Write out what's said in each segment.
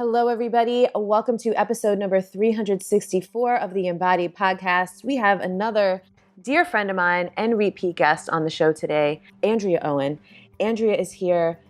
Hello, everybody. Welcome to episode number 364 of the Embodied Podcast. We have another dear friend of mine and repeat guest on the show today, Andrea Owen. Andrea is here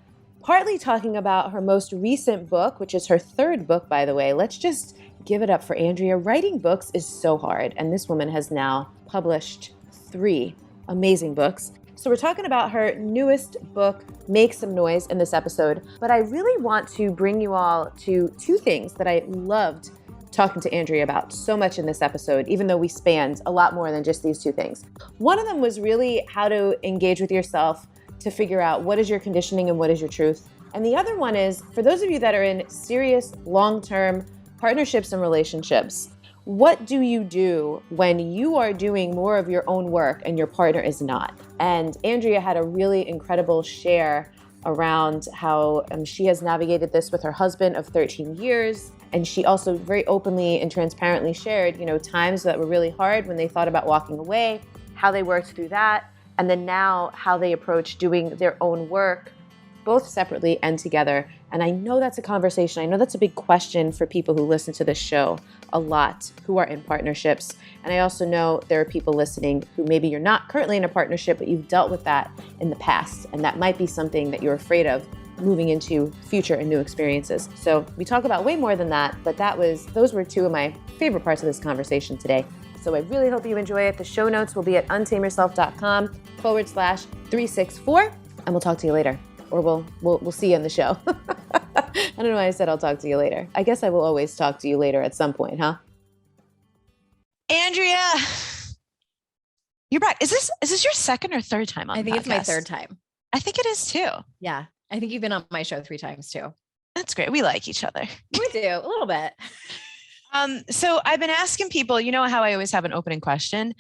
partly talking about her most recent book, which is her third book, by the way. Let's just give it up for Andrea. Writing books is so hard, and this woman has now published 3 amazing books. So we're talking about her newest book, Make Some Noise, in this episode. But I really want to bring you all to 2 things that I loved talking to Andrea about so much in this episode, even though we spanned a lot more than just these 2 things. One of them was really how to engage with yourself to figure out what is your conditioning and what is your truth. And the other one is, for those of you that are in serious long-term partnerships and relationships, what do you do when you are doing more of your own work and your partner is not? And Andrea had a really incredible share around how she has navigated this with her husband of 13 years. And she also very openly and transparently shared, times that were really hard when they thought about walking away, how they worked through that, and then now how they approach doing their own work, both separately and together. And I know that's a conversation. I know that's a big question for people who listen to this show a lot, who are in partnerships. And I also know there are people listening who maybe you're not currently in a partnership, but you've dealt with that in the past. And that might be something that you're afraid of moving into future and new experiences. So we talk about way more than that, but those were 2 of my favorite parts of this conversation today. So I really hope you enjoy it. The show notes will be at untameyourself.com/364, and we'll talk to you later. Or we'll see you in the show. I don't know why I said I'll talk to you later. I guess I will always talk to you later at some point, huh? Andrea, you're back. Is this your second or third time on the podcast? I think it's my third time. I think it is too. Yeah. I think you've been on my show 3 times too. That's great. We like each other. We do, a little bit. So I've been asking people, you know how I always have an opening question?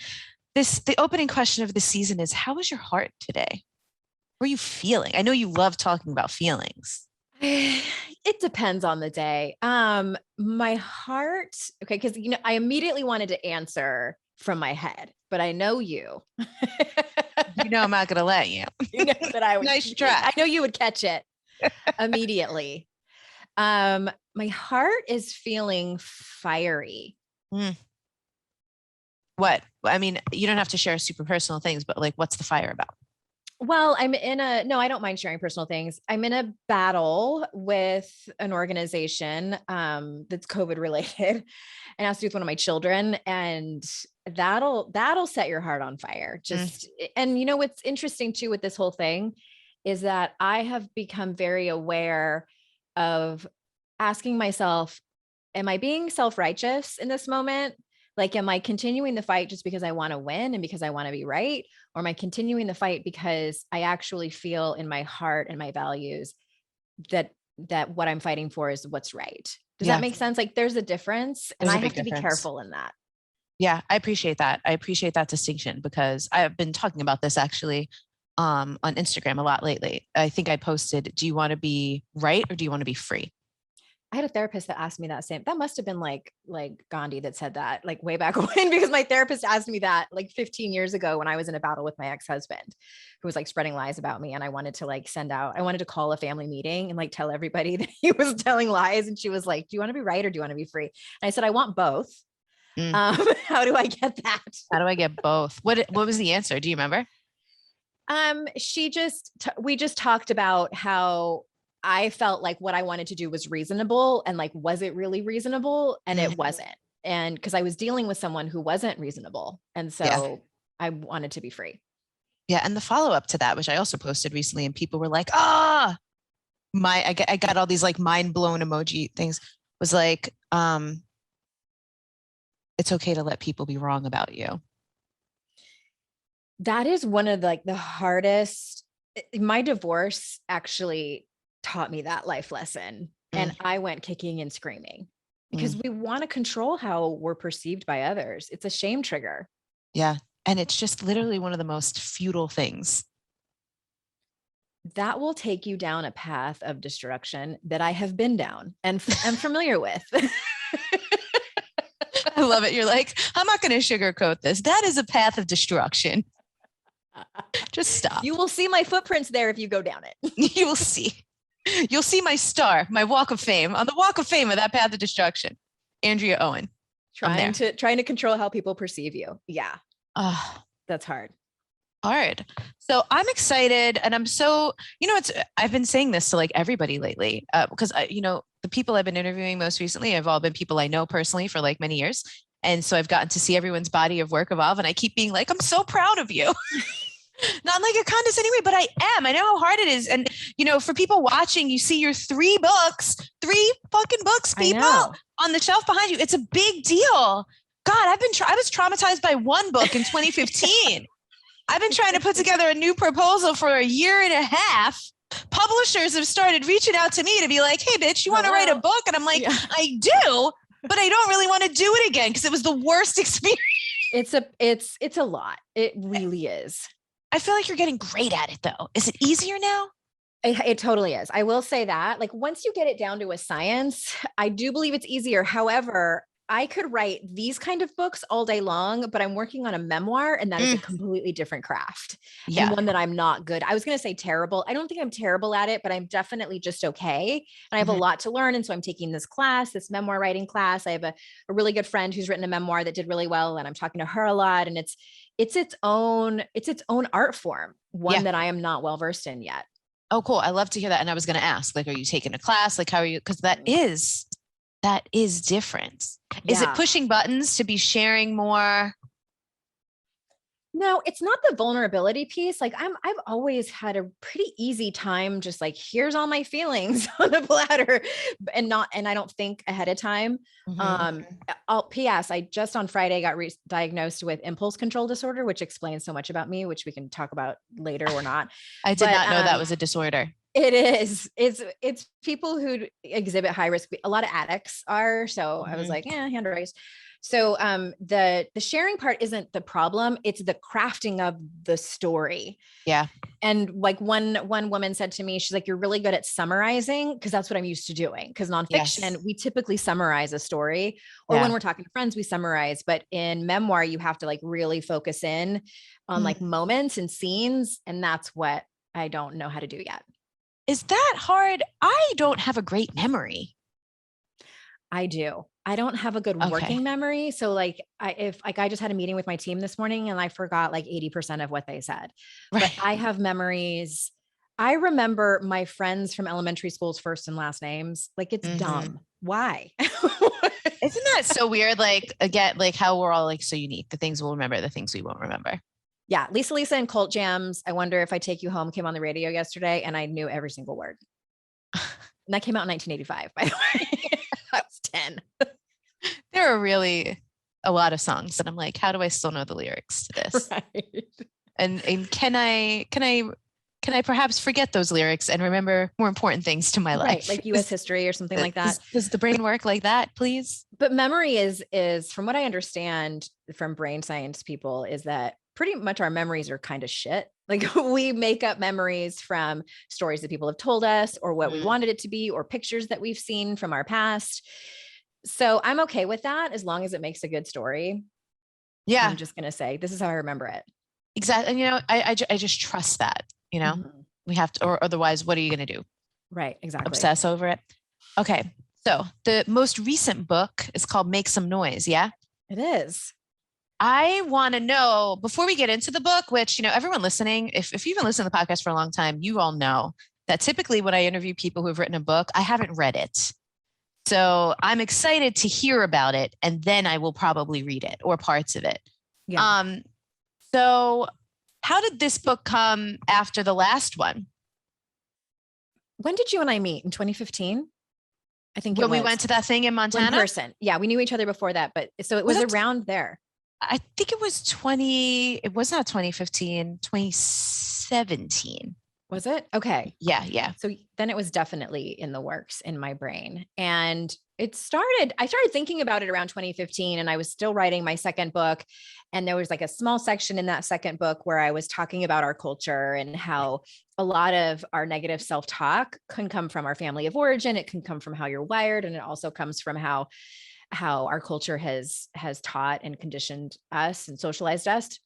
The opening question of the season is, how is your heart today? What are you feeling? I know you love talking about feelings. It depends on the day. My heart, okay, because I immediately wanted to answer from my head, but I know you. You know I'm not going to let you. You know that I would. Nice try. I know you would catch it immediately. My heart is feeling fiery. What? I mean, you don't have to share super personal things, but what's the fire about? Well, no, I don't mind sharing personal things. I'm in a battle with an organization that's COVID related, and it has to do with one of my children, and that'll set your heart on fire. And what's interesting too with this whole thing is that I have become very aware of asking myself, am I being self-righteous in this moment? Am I continuing the fight just because I want to win and because I want to be right? Or am I continuing the fight because I actually feel in my heart and my values that what I'm fighting for is what's right? Does that make sense? There's a difference, and I have to be careful in that. Yeah, I appreciate that. I appreciate that distinction, because I have been talking about this actually on Instagram a lot lately. I think I posted, do you want to be right or do you want to be free? I had a therapist that asked me that that must have been like Gandhi that said that way back when, because my therapist asked me that 15 years ago when I was in a battle with my ex-husband who was spreading lies about me. And I wanted to I wanted to call a family meeting and tell everybody that he was telling lies. And she was like, do you want to be right or do you want to be free? And I said, I want both. How do I get that? How do I get both? What was the answer? Do you remember? We just talked about how I felt like what I wanted to do was reasonable, and was it really reasonable? And it wasn't. And because I was dealing with someone who wasn't reasonable. And so I wanted to be free. Yeah. And the follow-up to that, which I also posted recently, and people were like, I got all these mind blown emoji things, was it's okay to let people be wrong about you. That is one of the hardest. My divorce actually taught me that life lesson. And I went kicking and screaming because we want to control how we're perceived by others. It's a shame trigger. Yeah. And it's just literally one of the most futile things. That will take you down a path of destruction that I have been down and am familiar with. I love it. You're like, I'm not going to sugarcoat this. That is a path of destruction. Just stop. You will see my footprints there if you go down it. You will see. You'll see my star, my walk of fame, on the walk of fame of that path of destruction. Andrea Owen. Trying to control how people perceive you. Yeah. That's hard. Hard. So I'm excited, and I'm so, I've been saying this to like everybody lately, because the people I've been interviewing most recently have all been people I know personally for like many years. And so I've gotten to see everyone's body of work evolve, and I keep being like, I'm so proud of you. Not like a condescending way, but I am. I know how hard it is. And, for people watching, you see your three fucking books, people, on the shelf behind you. It's a big deal. God, I was traumatized by one book in 2015. I've been trying to put together a new proposal for a year and a half. Publishers have started reaching out to me to be like, hey, bitch, you want to write a book? And I'm like, yeah. I do, but I don't really want to do it again because it was the worst experience. It's a lot. It really is. I feel like you're getting great at it, though. Is it easier now? It totally is. I will say that, like, once you get it down to a science, I do believe it's easier. However, I could write these kind of books all day long, but I'm working on a memoir, and that is a completely different craft. Yeah. And one that I'm not good. I was going to say terrible. I don't think I'm terrible at it, but I'm definitely just okay. And I have a lot to learn. And so I'm taking this memoir writing class. I have a really good friend who's written a memoir that did really well, and I'm talking to her a lot. And it's its own art form, one that I am not well versed in yet. Oh, cool. I love to hear that. And I was going to ask, like, are you taking a class? Like, how are you? Because that is different. Yeah. Is it pushing buttons to be sharing more? No, it's not the vulnerability piece. Like I've always had a pretty easy time, just like, here's all my feelings on a platter, and I don't think ahead of time. P.S. I just on Friday got diagnosed with impulse control disorder, which explains so much about me, which we can talk about later or not. I did not know that was a disorder. It is. It's people who exhibit high risk. A lot of addicts are. So I was like, hand raised. So the sharing part isn't the problem. It's the crafting of the story. Yeah. And like one woman said to me, she's like, you're really good at summarizing, because that's what I'm used to doing. Because nonfiction, we typically summarize a story, or when we're talking to friends, we summarize. But in memoir, you have to like really focus in on like moments and scenes. And that's what I don't know how to do yet. Is that hard? I don't have a great memory. I do. I don't have a good working memory. So like I just had a meeting with my team this morning, and I forgot like 80% of what they said. Right. But I have memories. I remember my friends from elementary school's first and last names. Like, it's dumb. Why? Isn't that so weird? Like, again, like how we're all like so unique. The things we'll remember, the things we won't remember. Yeah. Lisa and Cult Jams. I Wonder If I Take You Home came on the radio yesterday, and I knew every single word. And that came out in 1985, by the way. I was 10. There are really a lot of songs that I'm like, how do I still know the lyrics to this? Right. And can I perhaps forget those lyrics and remember more important things to my life? Right, like U.S. history or something like that. Does the brain work like that, please? But memory is from what I understand from brain science people, is that pretty much our memories are kind of shit. Like, we make up memories from stories that people have told us, or what we wanted it to be, or pictures that we've seen from our past. So I'm okay with that, as long as it makes a good story. Yeah. I'm just going to say, this is how I remember it. Exactly. And, I just trust that, we have to, or otherwise, what are you going to do? Right. Exactly. Obsess over it. Okay. So the most recent book is called Make Some Noise. Yeah, it is. I want to know, before we get into the book, which, everyone listening, if you've been listening to the podcast for a long time, you all know that typically when I interview people who have written a book, I haven't read it. So I'm excited to hear about it, and then I will probably read it, or parts of it. Yeah. So how did this book come after the last one? When did you and I meet? In 2015? I think when we went to that thing in Montana? In person. Yeah, we knew each other before that, but so it was around there. I think it was it was not 2015, 2017. Was it? Okay. Yeah. So then it was definitely in the works in my brain. And I started thinking about it around 2015, and I was still writing my second book. And there was like a small section in that second book where I was talking about our culture and how a lot of our negative self-talk can come from our family of origin. It can come from how you're wired. And it also comes from how our culture has taught and conditioned us and socialized us.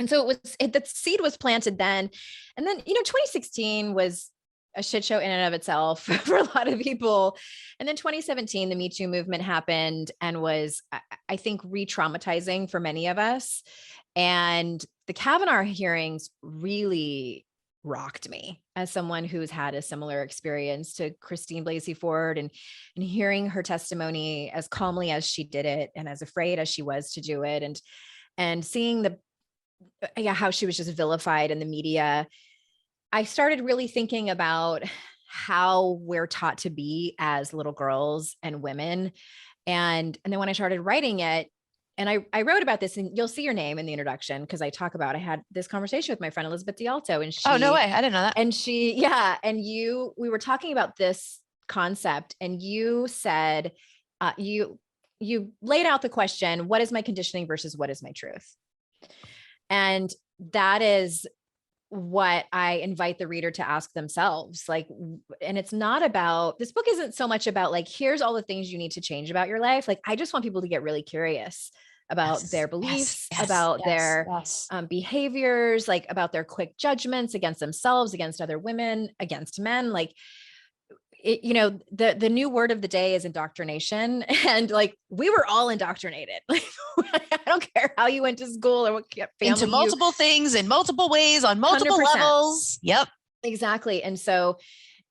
And so the seed was planted then. And then, 2016 was a shit show in and of itself for a lot of people. And then 2017, the Me Too movement happened and was, I think, re-traumatizing for many of us. And the Kavanaugh hearings really rocked me as someone who's had a similar experience to Christine Blasey Ford, and hearing her testimony as calmly as she did it and as afraid as she was to do it, and seeing how she was just vilified in the media. I started really thinking about how we're taught to be as little girls and women. And then when I started writing it, and I wrote about this, and you'll see your name in the introduction, because I had this conversation with my friend Elizabeth D'Alto, and Oh, no way. I didn't know that. And we were talking about this concept, and you said, you laid out the question, what is my conditioning versus what is my truth? And that is what I invite the reader to ask themselves. Like, and it's not about, this book isn't so much about like, here's all the things you need to change about your life. Like, I just want people to get really curious about their beliefs, about their behaviors, like about their quick judgments against themselves, against other women, against men. Like, the new word of the day is indoctrination. And like, we were all indoctrinated. Like, I don't care how you went to school or what family into multiple things in multiple ways on multiple 100%. levels. Yep. Exactly. And so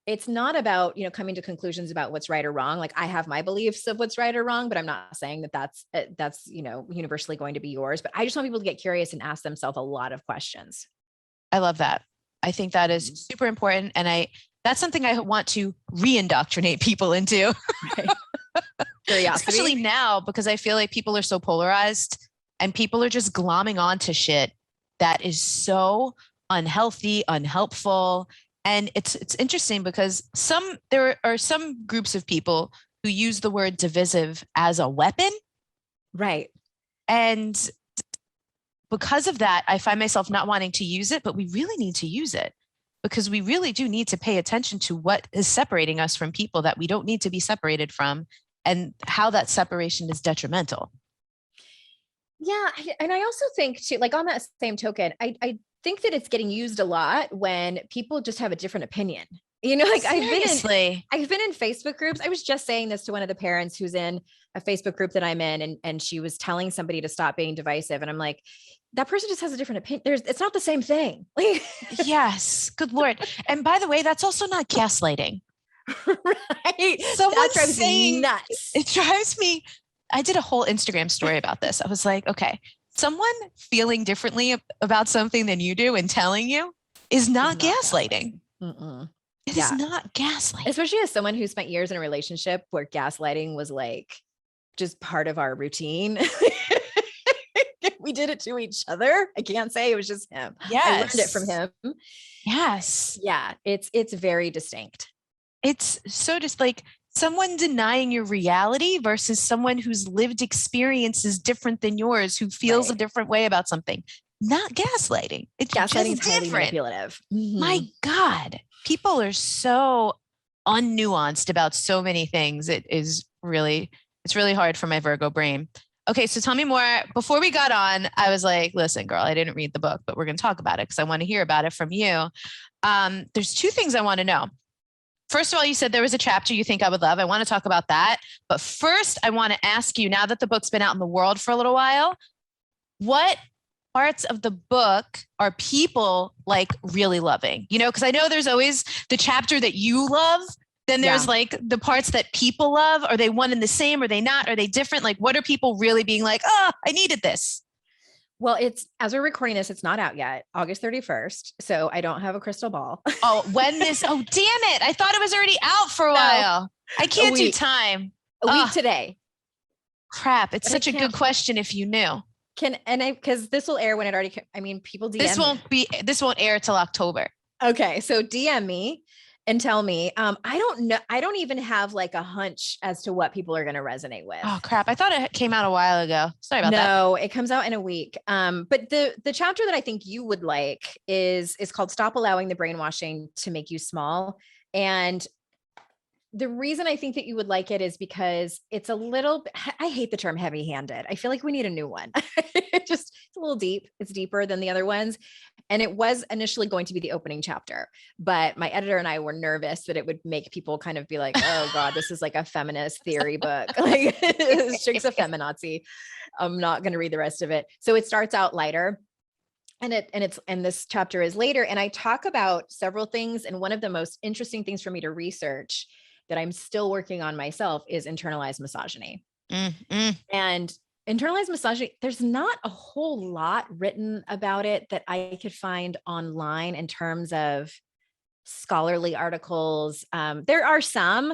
it's not about, coming to conclusions about what's right or wrong. Like, I have my beliefs of what's right or wrong, but I'm not saying that that's universally going to be yours. But I just want people to get curious and ask themselves a lot of questions. I love that. I think that is super important. And that's something I want to re-indoctrinate people into. Right. Curiosity. Especially now, because I feel like people are so polarized and people are just glomming onto shit that is so unhealthy, unhelpful. And it's interesting because there are some groups of people who use the word divisive as a weapon. Right. And because of that, I find myself not wanting to use it, but we really need to use it, because we really do need to pay attention to what is separating us from people that we don't need to be separated from, and how that separation is detrimental. Yeah. And I also think too, like, on that same token, I think that it's getting used a lot when people just have a different opinion. Like, Seriously. I've been in Facebook groups. I was just saying this to one of the parents who's in a Facebook group that I'm in, and she was telling somebody to stop being divisive. And I'm like, that person just has a different opinion. It's not the same thing. Yes. Good Lord. And by the way, that's also not gaslighting. Right. Someone That drives me nuts. It drives me. I did a whole Instagram story about this. I was like, okay, someone feeling differently about something than you do and telling you is not gaslighting. It is not gaslighting. Especially as someone who spent years in a relationship where gaslighting was like just part of our routine. We did it to each other. I can't say it was just him. Yes. I learned it from him. Yes. Yeah. It's very distinct. It's so just like someone denying your reality versus someone whose lived experience is different than yours, who feels a different way about something. Not gaslighting. It's gaslighting just is highly manipulative. My God, people are so unnuanced about so many things. It's really hard for my Virgo brain. Okay, so tell me more. Before we got on, I was like, listen, girl, I didn't read the book, but we're going to talk about it because I want to hear about it from you. There's two things I want to know. First of all, you said there was a chapter you think I would love. I want to talk about that. But first, I want to ask you, now that the book's been out in the world for a little while, what parts of the book are people like really loving? Because I know there's always the chapter that you love. Then there's like the parts that people love. Are they one and the same? Are they not? Are they different? Like, what are people really being like, oh, I needed this? Well, as we're recording this, it's not out yet, August 31st. So I don't have a crystal ball. Oh, damn it. I thought it was already out for a while. I can't do time. A week today. Crap. It's such a good question if you knew. Because this will air when it already, people DM This won't air till October. Okay. So DM me and tell me. I don't know. I don't even have like a hunch as to what people are going to resonate with. Oh crap. I thought it came out a while ago. Sorry about that. No, it comes out in a week. But the chapter that I think you would like is called Stop Allowing the Brainwashing to Make You Small. And the reason I think that you would like it is because it's a little, I hate the term heavy handed. I feel like we need a new one. It's a little deep. It's deeper than the other ones. And it was initially going to be the opening chapter, but my editor and I were nervous that it would make people kind of be like, oh God, this is like a feminist theory book. Like this chick's a feminazi. I'm not going to read the rest of it. So it starts out lighter. And this chapter is later. And I talk about several things. And one of the most interesting things for me to research that I'm still working on myself is internalized misogyny. And internalized misogyny, there's not a whole lot written about it that I could find online in terms of scholarly articles. There are some,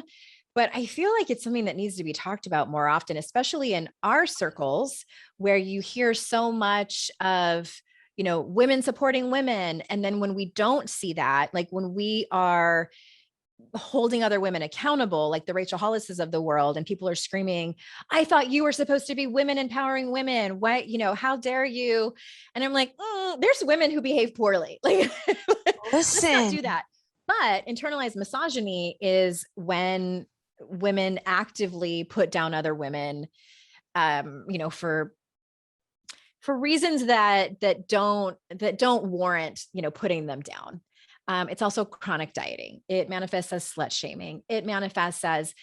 but I feel like it's something that needs to be talked about more often, especially in our circles where you hear so much of, women supporting women. And then when we don't see that, like when we are holding other women accountable, like the Rachel Hollises of the world, and people are screaming, I thought you were supposed to be women empowering women. Why, how dare you? And I'm like, there's women who behave poorly. Like, let's not do that. But internalized misogyny is when women actively put down other women, for reasons that don't warrant, putting them down. It's also chronic dieting. It manifests as slut shaming. It manifests as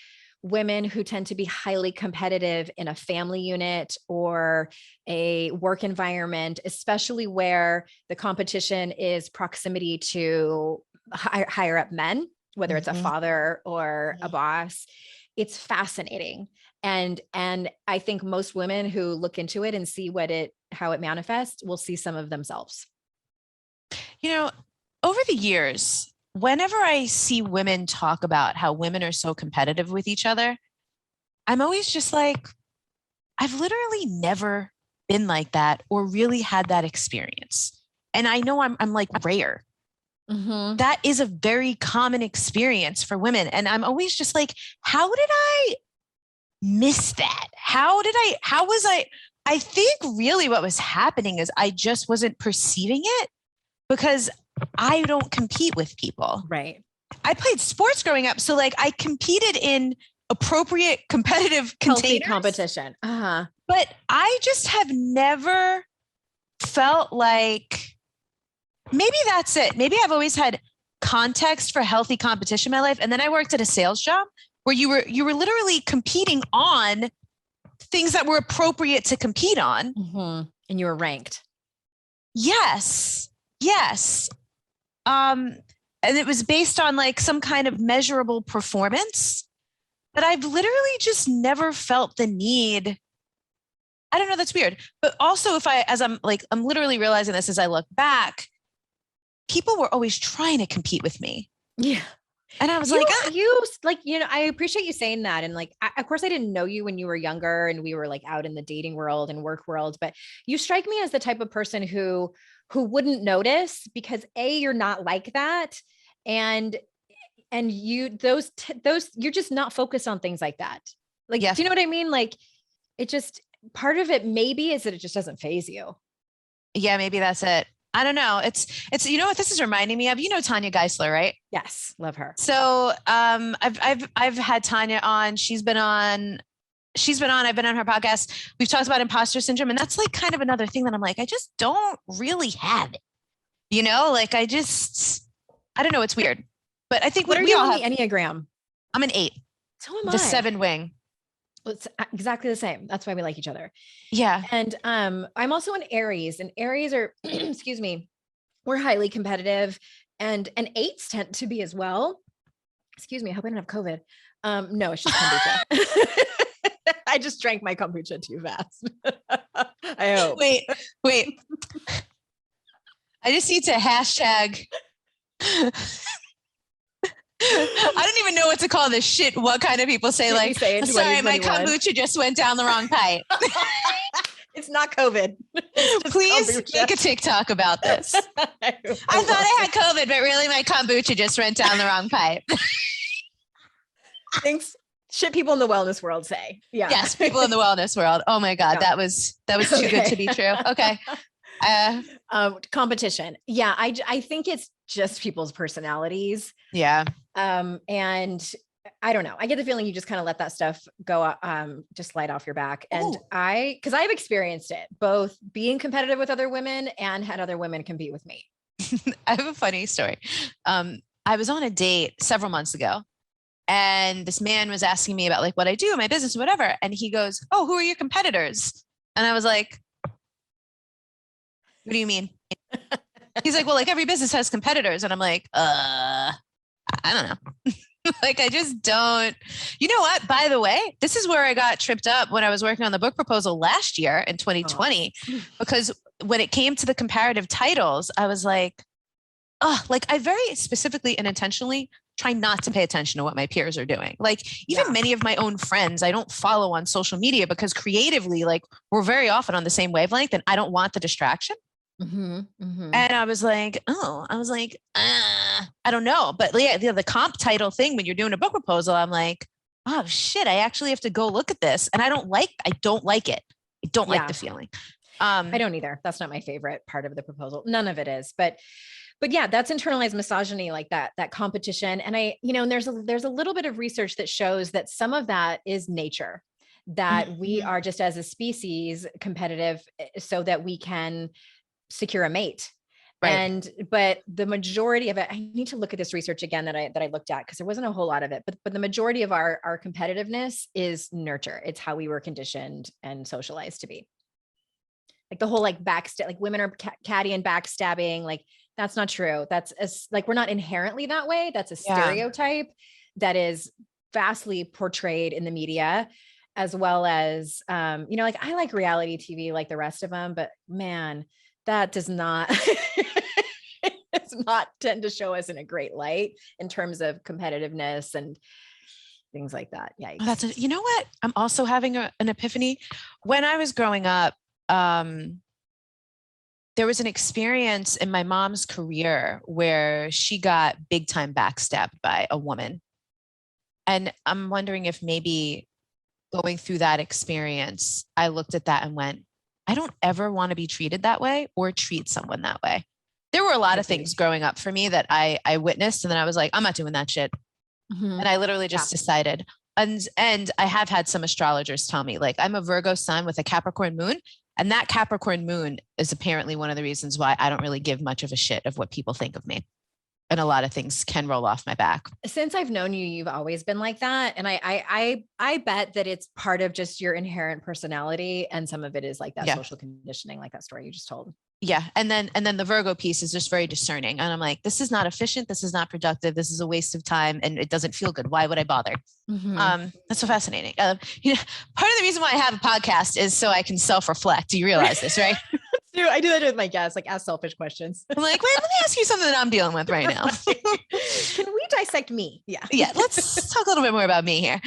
women who tend to be highly competitive in a family unit or a work environment, especially where the competition is proximity to higher up men, whether it's a father or a boss. It's fascinating. And I think most women who look into it and see how it manifests will see some of themselves. Over the years, whenever I see women talk about how women are so competitive with each other, I'm always just like, I've literally never been like that or really had that experience. And I know I'm like rare. That is a very common experience for women. And I'm always just like, how did I miss that? I think really what was happening is I just wasn't perceiving it because I don't compete with people. Right. I played sports growing up. So like I competed in appropriate competitive healthy containers, competition. But I just have never felt like, maybe that's it. Maybe I've always had context for healthy competition in my life. And then I worked at a sales job where you were literally competing on things that were appropriate to compete on. And you were ranked. Yes. And it was based on like some kind of measurable performance, but I've literally just never felt the need. I don't know. That's weird. But also I'm literally realizing this as I look back, people were always trying to compete with me. Yeah. And I was I appreciate you saying that. And like, of course I didn't know you when you were younger and we were like out in the dating world and work world, but you strike me as the type of person who wouldn't notice because you're not like that. And you're just not focused on things like that. Like, Do you know what I mean? Like it just, part of it maybe is that it just doesn't faze you. Yeah, maybe that's it. I don't know. It's, you know what this is reminding me of? Tanya Geisler, right? Yes. Love her. So, I've had Tanya on, I've been on her podcast. We've talked about imposter syndrome. And that's like kind of another thing that I'm like, I just don't really have it, I don't know. It's weird, but I think what are you on the Enneagram? I'm an 8. So am I. The 7 wing. Well, it's exactly the same. That's why we like each other. Yeah. And I'm also an Aries, and Aries are, excuse me, we're highly competitive, and 8s tend to be as well. Excuse me. I hope I don't have COVID. No, it's just kombucha. I just drank my kombucha too fast. I hope. Wait. I just need to hashtag. I don't even know what to call this shit. What kind of people say like, sorry, my kombucha just went down the wrong pipe. It's not COVID. Please make a TikTok about this. I thought I had COVID, but really my kombucha just went down the wrong pipe. Thanks. Shit people in the wellness world say. Yeah. Yes, people in the wellness world. Oh my God, that was too good to be true. Okay. Competition. Yeah, I think it's just people's personalities. Yeah. And I don't know. I get the feeling you just kind of let that stuff go, just slide off your back. And cause I've experienced it, both being competitive with other women and had other women compete with me. I have a funny story. I was on a date several months ago, and this man was asking me about like what I do in my business or whatever. And he goes, "Oh, who are your competitors?" And I was like, "What do you mean?" He's like, "Well, like every business has competitors." And I'm like, I don't know. Like, I just don't. You know what? By the way, this is where I got tripped up when I was working on the book proposal last year in 2020, because when it came to the comparative titles, I was like, oh, like I very specifically and intentionally try not to pay attention to what my peers are doing. Like even many of my own friends, I don't follow on social media because creatively, like we're very often on the same wavelength and I don't want the distraction. And I was like, I don't know. But yeah, the comp title thing, when you're doing a book proposal, I'm like, oh shit, I actually have to go look at this. And I don't like it. I don't like the feeling. I don't either. That's not my favorite part of the proposal. None of it is, but yeah, that's internalized misogyny, like that competition. And and there's a little bit of research that shows that some of that is nature, that we are just as a species competitive so that we can secure a mate. Right. But the majority of it, I need to look at this research again that I looked at, because there wasn't a whole lot of it, but the majority of our competitiveness is nurture. It's how we were conditioned and socialized to be. Like the whole like backstab, like women are catty and backstabbing. Like that's not true. Like, we're not inherently that way. That's a stereotype that is vastly portrayed in the media, as well as, like I like reality TV like the rest of them, but man, that does not, it's not tend to show us in a great light in terms of competitiveness and things like that. Yeah. Oh, you know what? I'm also having an epiphany. When I was growing up, there was an experience in my mom's career where she got big time backstabbed by a woman. And I'm wondering if maybe going through that experience, I looked at that and went, I don't ever want to be treated that way or treat someone that way. There were a lot of things growing up for me that I witnessed, and then I was like, I'm not doing that shit. And I literally just decided. And I have had some astrologers tell me, like, I'm a Virgo sun with a Capricorn moon. And that Capricorn moon is apparently one of the reasons why I don't really give much of a shit of what people think of me. And a lot of things can roll off my back. Since I've known you, you've always been like that. And I bet that it's part of just your inherent personality. And some of it is like that social conditioning, like that story you just told. Yeah. And then the Virgo piece is just very discerning. And I'm like, this is not efficient. This is not productive. This is a waste of time. And it doesn't feel good. Why would I bother? That's so fascinating. Part of the reason why I have a podcast is so I can self-reflect. Do you realize this, right? I do that with my guests, like ask selfish questions. I'm like, wait, let me ask you something that I'm dealing with right now. Can we dissect me? Yeah. Yeah. Let's talk a little bit more about me here.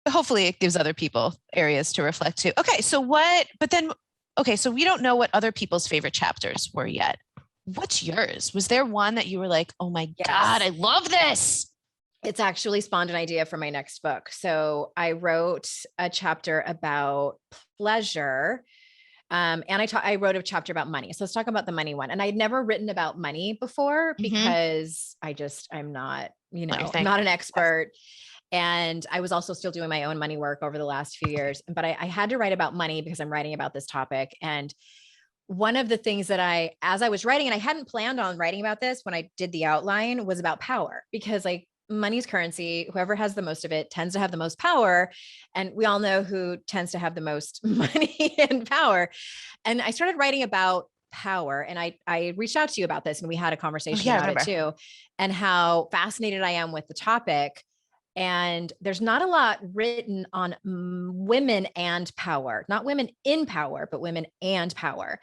Hopefully it gives other people areas to reflect to. Okay. So so we don't know what other people's favorite chapters were yet. What's yours? Was there one that you were like, oh my God, I love this? It's actually spawned an idea for my next book. So I wrote a chapter about pleasure. And I wrote a chapter about money. So let's talk about the money one. And I'd never written about money before because I'm not, I'm not an expert. And I was also still doing my own money work over the last few years, but I had to write about money because I'm writing about this topic. And one of the things that as I was writing, and I hadn't planned on writing about this when I did the outline, was about power, because like money's currency, whoever has the most of it tends to have the most power. And we all know who tends to have the most money and power. And I started writing about power. And I reached out to you about this and we had a conversation about it too, and how fascinated I am with the topic. And there's not a lot written on women and power, not women in power, but women and power.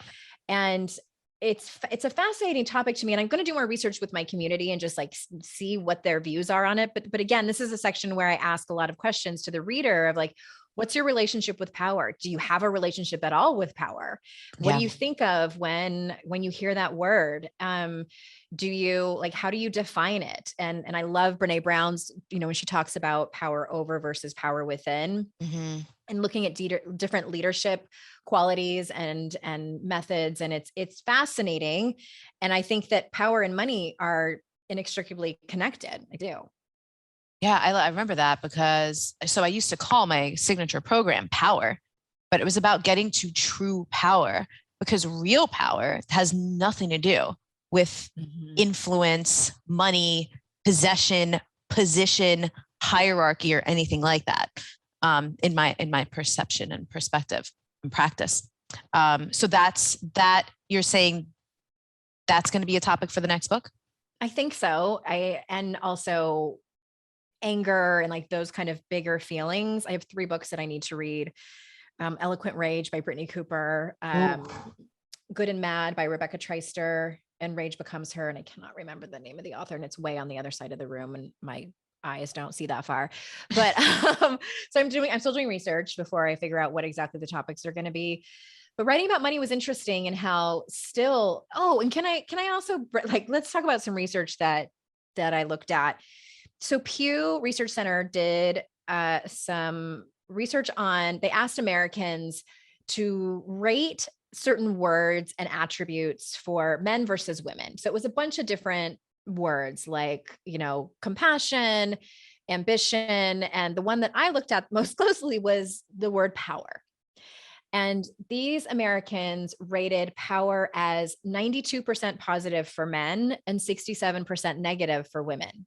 And it's a fascinating topic to me. And I'm going to do more research with my community and just like see what their views are on it. But again, this is a section where I ask a lot of questions to the reader of like, what's your relationship with power? Do you have a relationship at all with power? What do you think of when you hear that word? Do you like, how do you define it? And I love Brene Brown's, when she talks about power over versus power within, and looking at different leadership qualities and methods. And it's fascinating. And I think that power and money are inextricably connected. I do. Yeah, I remember that because I used to call my signature program Power, but it was about getting to true power because real power has nothing to do with influence, money, possession, position, hierarchy, or anything like that. In my perception and perspective and practice. So that's that. You're saying that's going to be a topic for the next book? I think so. And also anger and like those kind of bigger feelings. I have 3 books that I need to read. Eloquent Rage by Brittany Cooper, Good and Mad by Rebecca Traister, and Rage Becomes Her. And I cannot remember the name of the author, and it's way on the other side of the room and my eyes don't see that far. But so I'm still doing research before I figure out what exactly the topics are going to be. But writing about money was interesting, and how still, and can I also, like, let's talk about some research that I looked at. So Pew Research Center did some research on, they asked Americans to rate certain words and attributes for men versus women. So it was a bunch of different words like, compassion, ambition. And the one that I looked at most closely was the word power. And these Americans rated power as 92% positive for men and 67% negative for women.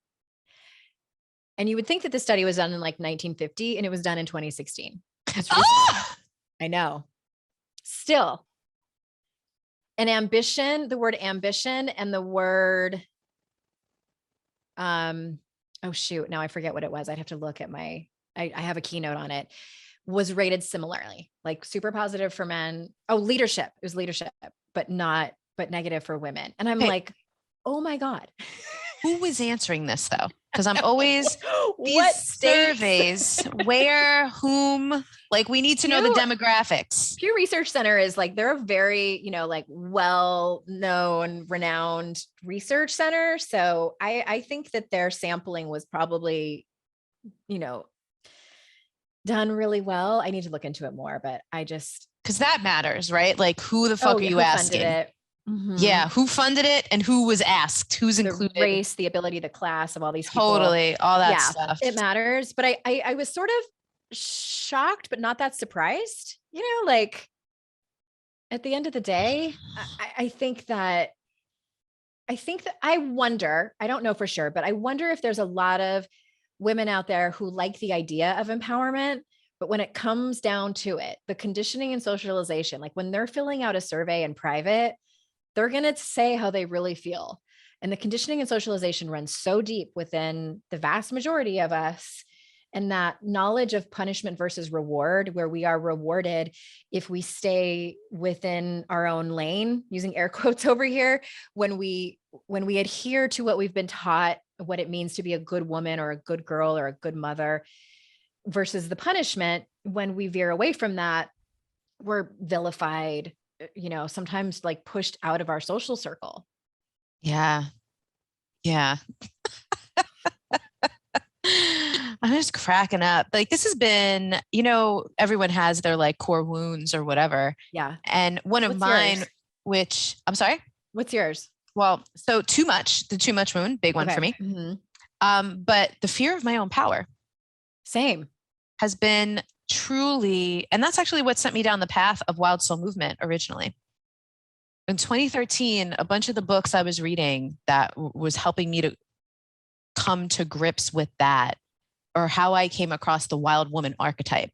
And you would think that this study was done in like 1950, and it was done in 2016. I know. Still. And ambition, the word ambition and the word, oh shoot, now I forget what it was. I'd have to look at I have a keynote on it, was rated similarly, like super positive for men. Oh, leadership. It was leadership, but negative for women. And I'm like, oh my God. Who was answering this though? Because I'm always these surveys, where, whom, like we need to know the demographics. Pew Research Center is like, they're a very, like well-known, renowned research center. So I think that their sampling was probably, done really well. I need to look into it more, but because that matters, right? Like who the fuck are you asking? It? Yeah, who funded it and who was asked, who's included, the race, the ability, the class of all these people. Totally, all that stuff. It matters. But I was sort of shocked, but not that surprised. Like at the end of the day, I think that I wonder, I don't know for sure, but I wonder if there's a lot of women out there who like the idea of empowerment, but when it comes down to it, the conditioning and socialization, like when they're filling out a survey in private, they're going to say how they really feel. And the conditioning and socialization runs so deep within the vast majority of us. And that knowledge of punishment versus reward, where we are rewarded if we stay within our own lane, using air quotes over here, when we adhere to what we've been taught, what it means to be a good woman or a good girl or a good mother, versus the punishment, when we veer away from that, we're vilified, sometimes like pushed out of our social circle. Yeah. I'm just cracking up. Like this has been, everyone has their like core wounds or whatever. Yeah. And one of mine, yours? which I'm sorry. What's yours? Well, so the too much wound, big one for me. Mm-hmm. But the fear of my own power. Same. Has been truly, and that's actually what sent me down the path of Wild Soul Movement originally. In 2013, a bunch of the books I was reading that was helping me to come to grips with that, or how I came across the wild woman archetype,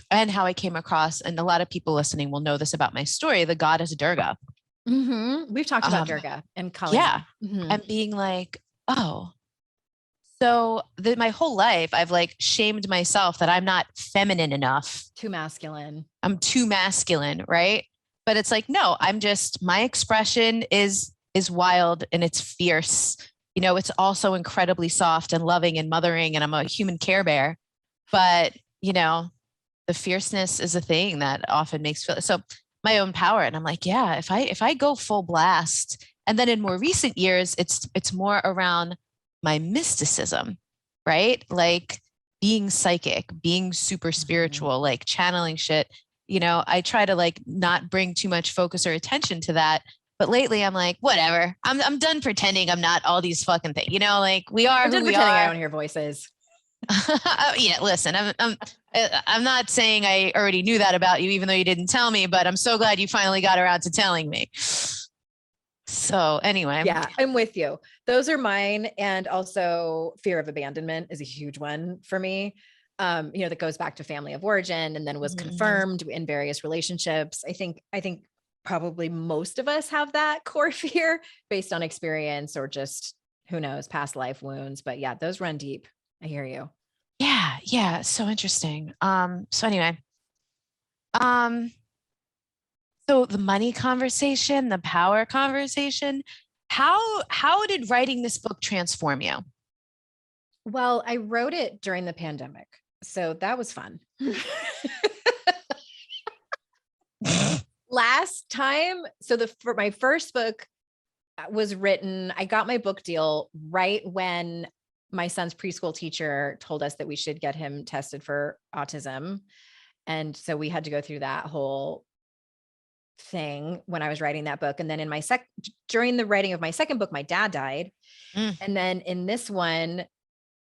and how I came across, and a lot of people listening will know this about my story, the goddess Durga. Mm-hmm. We've talked about Durga and Kali. Yeah. Mm-hmm. And being like, oh, so my whole life I've like shamed myself that I'm not feminine enough. Too masculine. I'm too masculine, right? But it's like, no, I'm just, my expression is wild and it's fierce. It's also incredibly soft and loving and mothering, and I'm a human Care Bear. But, the fierceness is a thing that often makes feel so my own power. And I'm like, yeah, if I go full blast, and then in more recent years, it's more around my mysticism, right? Like being psychic, being super spiritual, like channeling shit. I try to like not bring too much focus or attention to that, But lately I'm like, whatever. I'm done pretending I'm not all these fucking things. You know, like we are I'm who just we pretending I are. don't hear voices. Yeah, listen, I'm not saying I already knew that about you, even though you didn't tell me, but I'm so glad you finally got around to telling me. So anyway. Yeah, I'm with you. Those are mine. And also fear of abandonment is a huge one for me. That goes back to family of origin and then was confirmed in various relationships. I think probably most of us have that core fear based on experience or just who knows, past life wounds. But yeah, those run deep. I hear you. Yeah. So interesting. So anyway, so the money conversation, the power conversation, how did writing this book transform you? Well, I wrote it during the pandemic, so that was fun. Last time, for my first book was written, I got my book deal right when my son's preschool teacher told us that we should get him tested for autism. And so we had to go through that whole thing when I was writing that book. And then during the writing of my second book, my dad died. And then in this one,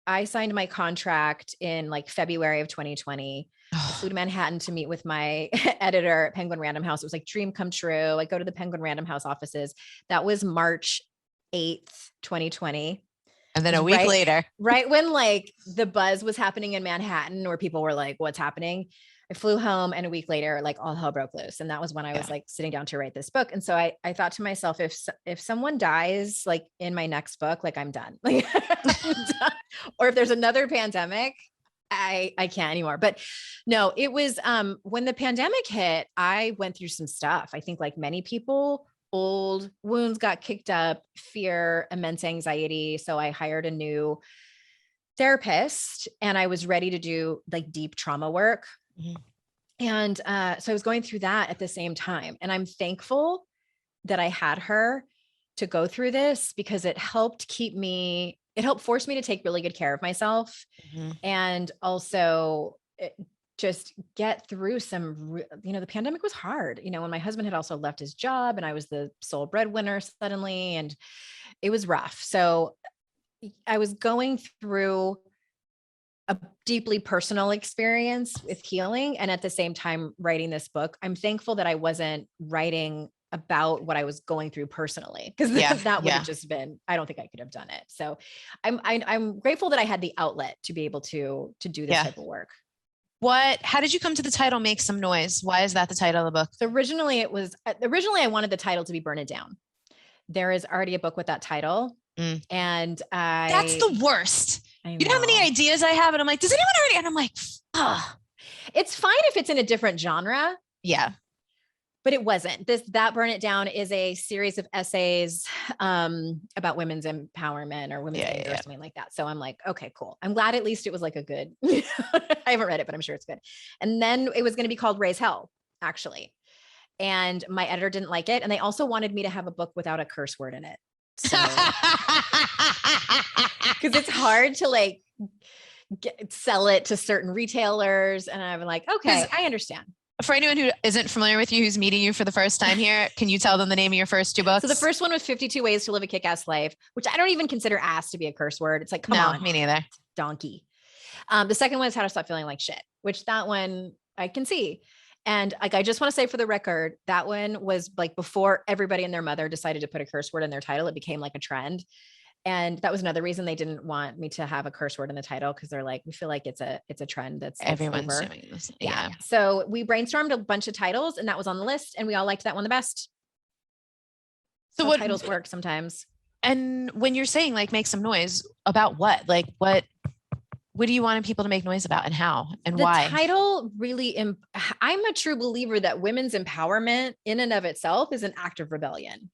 I signed my contract in like February of 2020. I flew to Manhattan to meet with my editor at Penguin Random House. It was like dream come true. I go to the Penguin Random House offices. That was March 8th, 2020. And then a week later, right when like the buzz was happening in Manhattan where people were like, what's happening? I flew home and a week later, like all hell broke loose. And that was when I was like sitting down to write this book. And so I thought to myself, if someone dies, like in my next book, like I'm done. Like, I'm done. Or if there's another pandemic, I can't anymore. But no, it was, when the pandemic hit, I went through some stuff. I think like many people, old wounds got kicked up, fear, immense anxiety. So I hired a new therapist and I was ready to do like deep trauma work. And so I was going through that at the same time. And I'm thankful that I had her to go through this because it helped force me to take really good care of myself. And also just get through the pandemic was hard. When my husband had also left his job and I was the sole breadwinner suddenly, and it was rough. So I was going through a deeply personal experience with healing. And at the same time, writing this book, I'm thankful that I wasn't writing about what I was going through personally, because that would have just been, I don't think I could have done it. So I'm grateful that I had the outlet to be able to do this type of work. How did you come to the title, Make Some Noise? Why is that the title of the book? So originally I wanted the title to be Burn It Down. There is already a book with that title. And that's the worst. You know how many ideas I have? And I'm like, does anyone already? And I'm like, it's fine if it's in a different genre. Yeah. But it wasn't. That Burn It Down is a series of essays about women's empowerment or women's anger or something like that. So I'm like, okay, cool. I'm glad at least it was like a good, I haven't read it, but I'm sure it's good. And then it was going to be called Raise Hell, actually. And my editor didn't like it. And they also wanted me to have a book without a curse word in it. So, because it's hard to like sell it to certain retailers. And I'm like, okay, I understand. For anyone who isn't familiar with you, who's meeting you for the first time here, can you tell them the name of your first two books? So the first one was 52 Ways to Live a Kick-Ass Life, which I don't even consider ass to be a curse word. It's like, come on. Me neither. Donkey. The second one is How to Stop Feeling Like Shit, which that one I can see. And like, I just want to say for the record, that one was like before everybody and their mother decided to put a curse word in their title. It became like a trend. And that was another reason they didn't want me to have a curse word in the title, because they're like, we feel like it's a trend that's everyone's over. doing this. Yeah. So we brainstormed a bunch of titles and that was on the list and we all liked that one the best. So what titles work sometimes. And when you're saying like make some noise, about what? Like what do you want people to make noise about and how and why? The title really, I'm a true believer that women's empowerment in and of itself is an act of rebellion.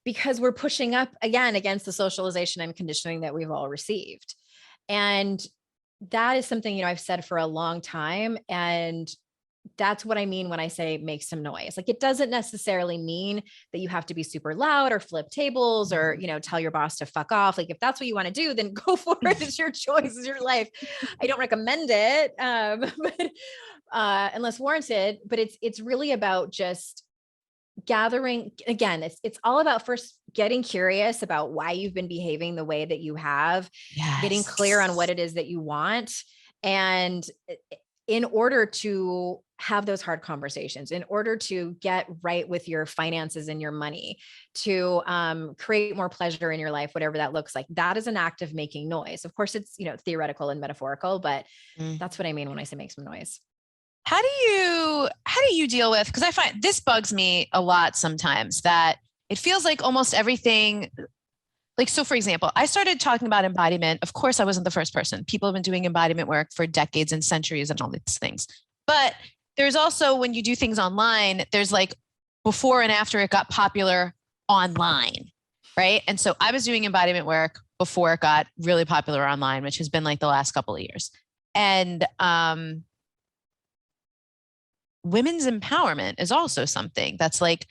Because we're pushing up again against the socialization and conditioning that we've all received. And that is something, I've said for a long time. And that's what I mean when I say make some noise. Like, it doesn't necessarily mean that you have to be super loud or flip tables or, tell your boss to fuck off. Like, if that's what you want to do, then go for it. It's your choice. It's your life. I don't recommend it, but unless warranted, but it's really about just gathering, again, it's all about first getting curious about why you've been behaving the way that you have, getting clear on what it is that you want. And in order to have those hard conversations, in order to get right with your finances and your money, to create more pleasure in your life, whatever that looks like, that is an act of making noise. Of course, it's, theoretical and metaphorical, but that's what I mean when I say make some noise. How do you deal with, because I find this bugs me a lot sometimes, that it feels like almost everything, like, so for example, I started talking about embodiment. Of course, I wasn't the first person. People have been doing embodiment work for decades and centuries and all these things. But there's also, when you do things online, there's like before and after it got popular online, right? And so I was doing embodiment work before it got really popular online, which has been like the last couple of years. And women's empowerment is also something that's like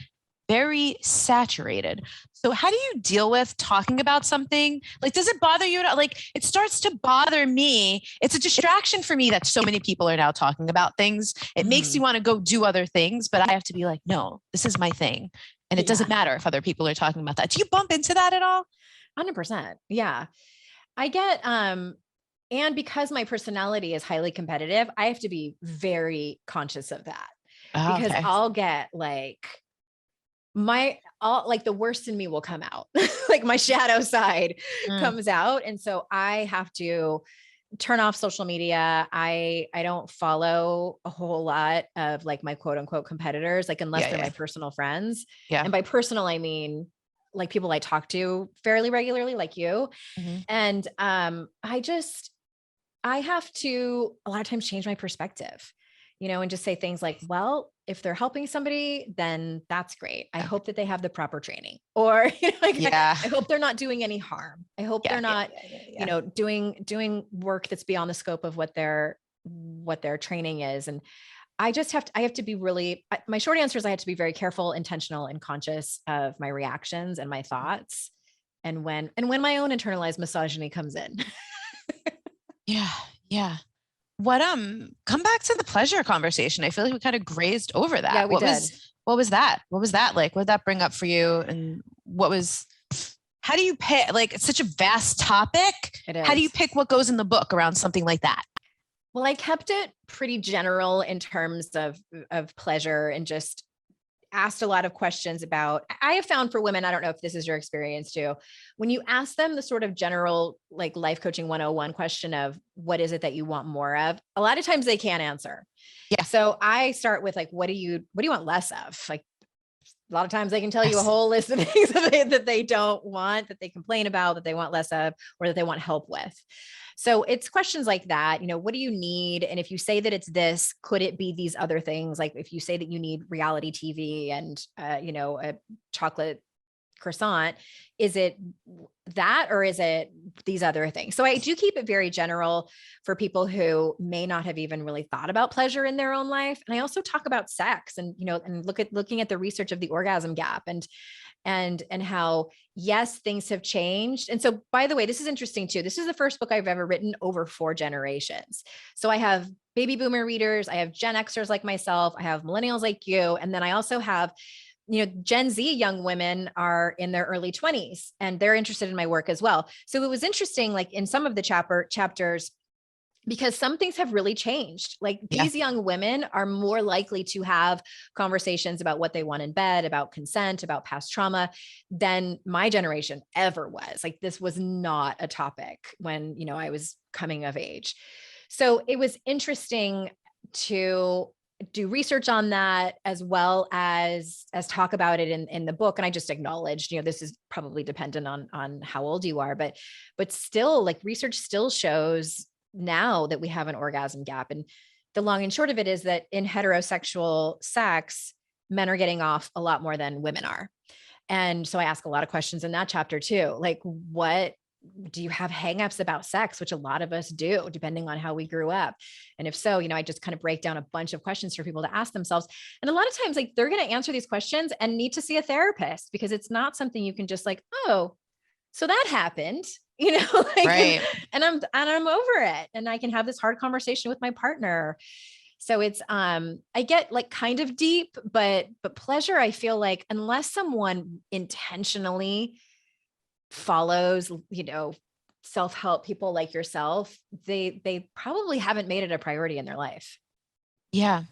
very saturated. So how do you deal with talking about something? Like, does it bother you? Like, it starts to bother me. It's a distraction for me that so many people are now talking about things. It makes you want to go do other things, but I have to be like, no, this is my thing. And it doesn't matter if other people are talking about that. Do you bump into that at all? 100%. Yeah. I get, and because my personality is highly competitive, I have to be very conscious of that, because I'll get like the worst in me will come out, like my shadow side comes out. And so I have to turn off social media. I don't follow a whole lot of like my quote unquote competitors, like unless they're my personal friends. Yeah. And by personal, I mean like people I talk to fairly regularly, like you. And I have to a lot of times change my perspective, and just say things like, well, if they're helping somebody, then that's great. I hope that they have the proper training, or, I hope they're not doing any harm. I hope they're not, doing work that's beyond the scope of what their training is. And I have to be really, my short answer is I have to be very careful, intentional, and conscious of my reactions and my thoughts. And when my own internalized misogyny comes in. Yeah. What come back to the pleasure conversation. I feel like we kind of grazed over that. Yeah, we did. What was that? What was that like? What did that bring up for you? And how do you pick, like, it's such a vast topic. It is. How do you pick what goes in the book around something like that? Well, I kept it pretty general in terms of pleasure, and just asked a lot of questions about, I have found for women, I don't know if this is your experience too, when you ask them the sort of general, like life coaching 101 question of what is it that you want more of? A lot of times they can't answer. Yeah. So I start with like, what do you want less of? Like a lot of times they can tell you a whole list of things that they don't want, that they complain about, that they want less of, or that they want help with. So it's questions like that, what do you need? And if you say that it's this, could it be these other things? Like if you say that you need reality TV and, a chocolate croissant, is it that, or is it these other things? So I do keep it very general for people who may not have even really thought about pleasure in their own life. And I also talk about sex and, and looking at the research of the orgasm gap and how, yes, things have changed. And so, by the way, this is interesting too. This is the first book I've ever written over 4 generations. So I have baby boomer readers, I have Gen Xers like myself, I have millennials like you. And then I also have, Gen Z young women are in their early 20s and they're interested in my work as well. So it was interesting, like in some of the chapters, because some things have really changed. Like these young women are more likely to have conversations about what they want in bed, about consent, about past trauma than my generation ever was. Like this was not a topic when, I was coming of age. So it was interesting to do research on that, as well as talk about it in the book. And I just acknowledged, this is probably dependent on how old you are, but still, like research still shows now that we have an orgasm gap. And the long and short of it is that in heterosexual sex, men are getting off a lot more than women are. And so I ask a lot of questions in that chapter too. Like, what do you have hangups about sex, which a lot of us do, depending on how we grew up? And if so, I just kind of break down a bunch of questions for people to ask themselves. And a lot of times, like they're going to answer these questions and need to see a therapist, because it's not something you can just like, oh, so that happened, like, right. and I'm over it. And I can have this hard conversation with my partner. So it's, I get like kind of deep, but pleasure, I feel like unless someone intentionally follows, self-help people like yourself, they probably haven't made it a priority in their life. Yeah.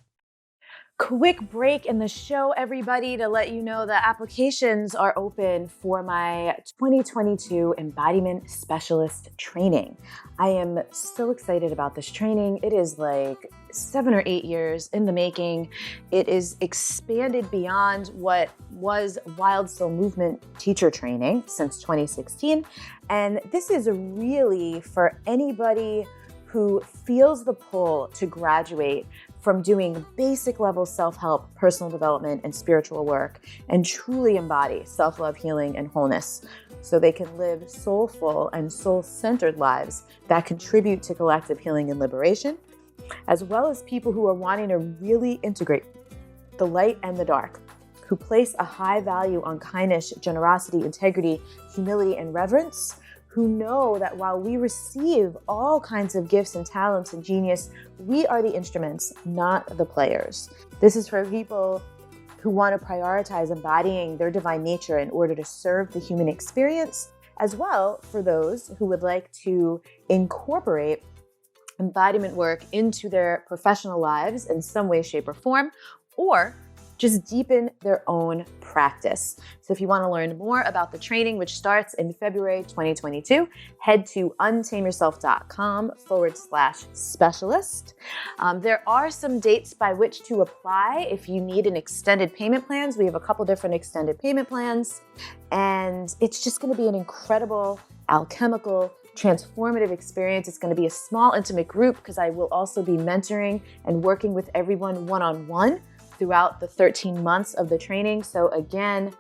Quick break in the show, everybody, to let you know that applications are open for my 2022 Embodiment Specialist training. I am so excited about this training. It is like 7 or 8 years in the making. It is expanded beyond what was Wild Soul Movement teacher training since 2016. And this is really for anybody who feels the pull to graduate from doing basic level self-help, personal development, and spiritual work, and truly embody self-love, healing, and wholeness, so they can live soulful and soul-centered lives that contribute to collective healing and liberation, as well as people who are wanting to really integrate the light and the dark, who place a high value on kindness, generosity, integrity, humility, and reverence, who know that while we receive all kinds of gifts and talents and genius, we are the instruments, not the players. This is for people who want to prioritize embodying their divine nature in order to serve the human experience, as well for those who would like to incorporate embodiment work into their professional lives in some way, shape, or form, or just deepen their own practice. So if you want to learn more about the training, which starts in February 2022, head to untameyourself.com/specialist. There are some dates by which to apply if you need an extended payment plans. We have a couple different extended payment plans, and it's just going to be an incredible, alchemical, transformative experience. It's going to be a small, intimate group because I will also be mentoring and working with everyone one-on-one throughout the 13 months of the training. So again,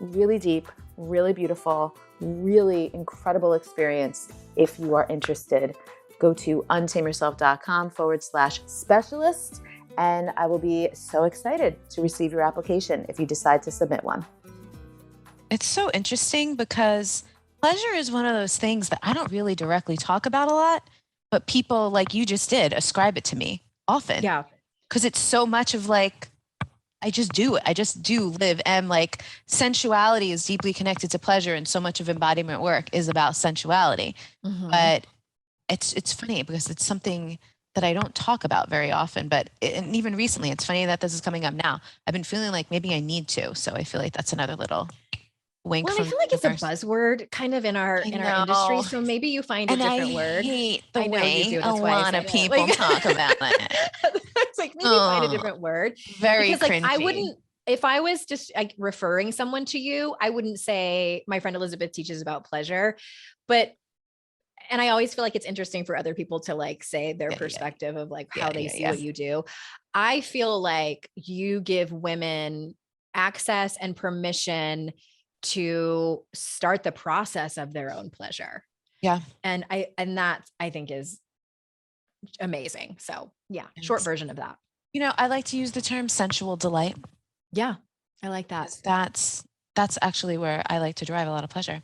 really deep, really beautiful, really incredible experience. If you are interested, go to untameyourself.com/specialist, and I will be so excited to receive your application if you decide to submit one. It's so interesting because pleasure is one of those things that I don't really directly talk about a lot, but people like you just did ascribe it to me often. Yeah. Because it's so much of like, I just do it. I just do live. And like sensuality is deeply connected to pleasure. And so much of embodiment work is about sensuality. Mm-hmm. But it's funny because it's something that I don't talk about very often. And even recently, it's funny that this is coming up now. I've been feeling like maybe I need to. So I feel like that's another little wink. Well, I feel like it's a buzzword kind of in our industry. So maybe you find a different word. I hate the I know way you do. a That's why lot of people talk about it. It's like maybe find a different word. Very because cringy. Like I wouldn't, if I was just like referring someone to you, I wouldn't say my friend Elizabeth teaches about pleasure, and I always feel like it's interesting for other people to like say their perspective of like how they see what you do. I feel like you give women access and permission to start the process of their own pleasure. Yeah. And that I think is amazing. So yeah, short version of that. I like to use the term sensual delight. Yeah. I like that. That's actually where I like to derive a lot of pleasure.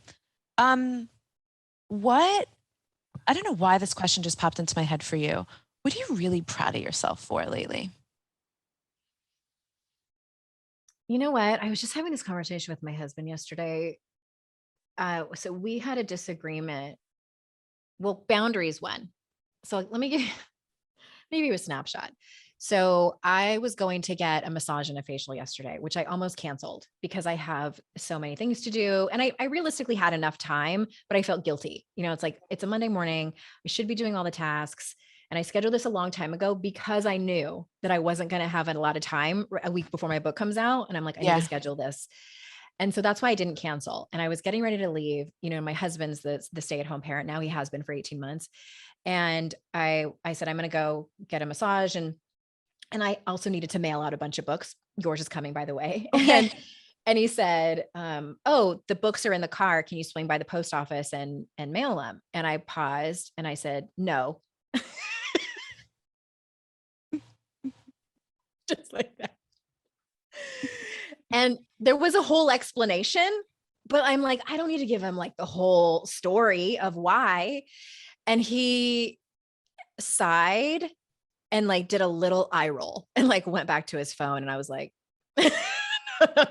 I don't know why this question just popped into my head for you. What are you really proud of yourself for lately? You know what? I was just having this conversation with my husband yesterday. So we had a disagreement. Well, boundaries won. So let me give maybe a snapshot. So I was going to get a massage and a facial yesterday, which I almost canceled because I have so many things to do. And I realistically had enough time, but I felt guilty. It's like, it's a Monday morning. I should be doing all the tasks. And I scheduled this a long time ago because I knew that I wasn't going to have a lot of time a week before my book comes out. And I'm like, I need to schedule this. And so that's why I didn't cancel. And I was getting ready to leave. My husband's the stay-at-home parent. Now he has been for 18 months. And I said, I'm going to go get a massage. And I also needed to mail out a bunch of books. Yours is coming, by the way. Okay. And he said, oh, the books are in the car. Can you swing by the post office and mail them? And I paused and I said, no. Just like that. And there was a whole explanation, but I'm like, I don't need to give him like the whole story of why. And he sighed and like did a little eye roll and like went back to his phone. And I was like,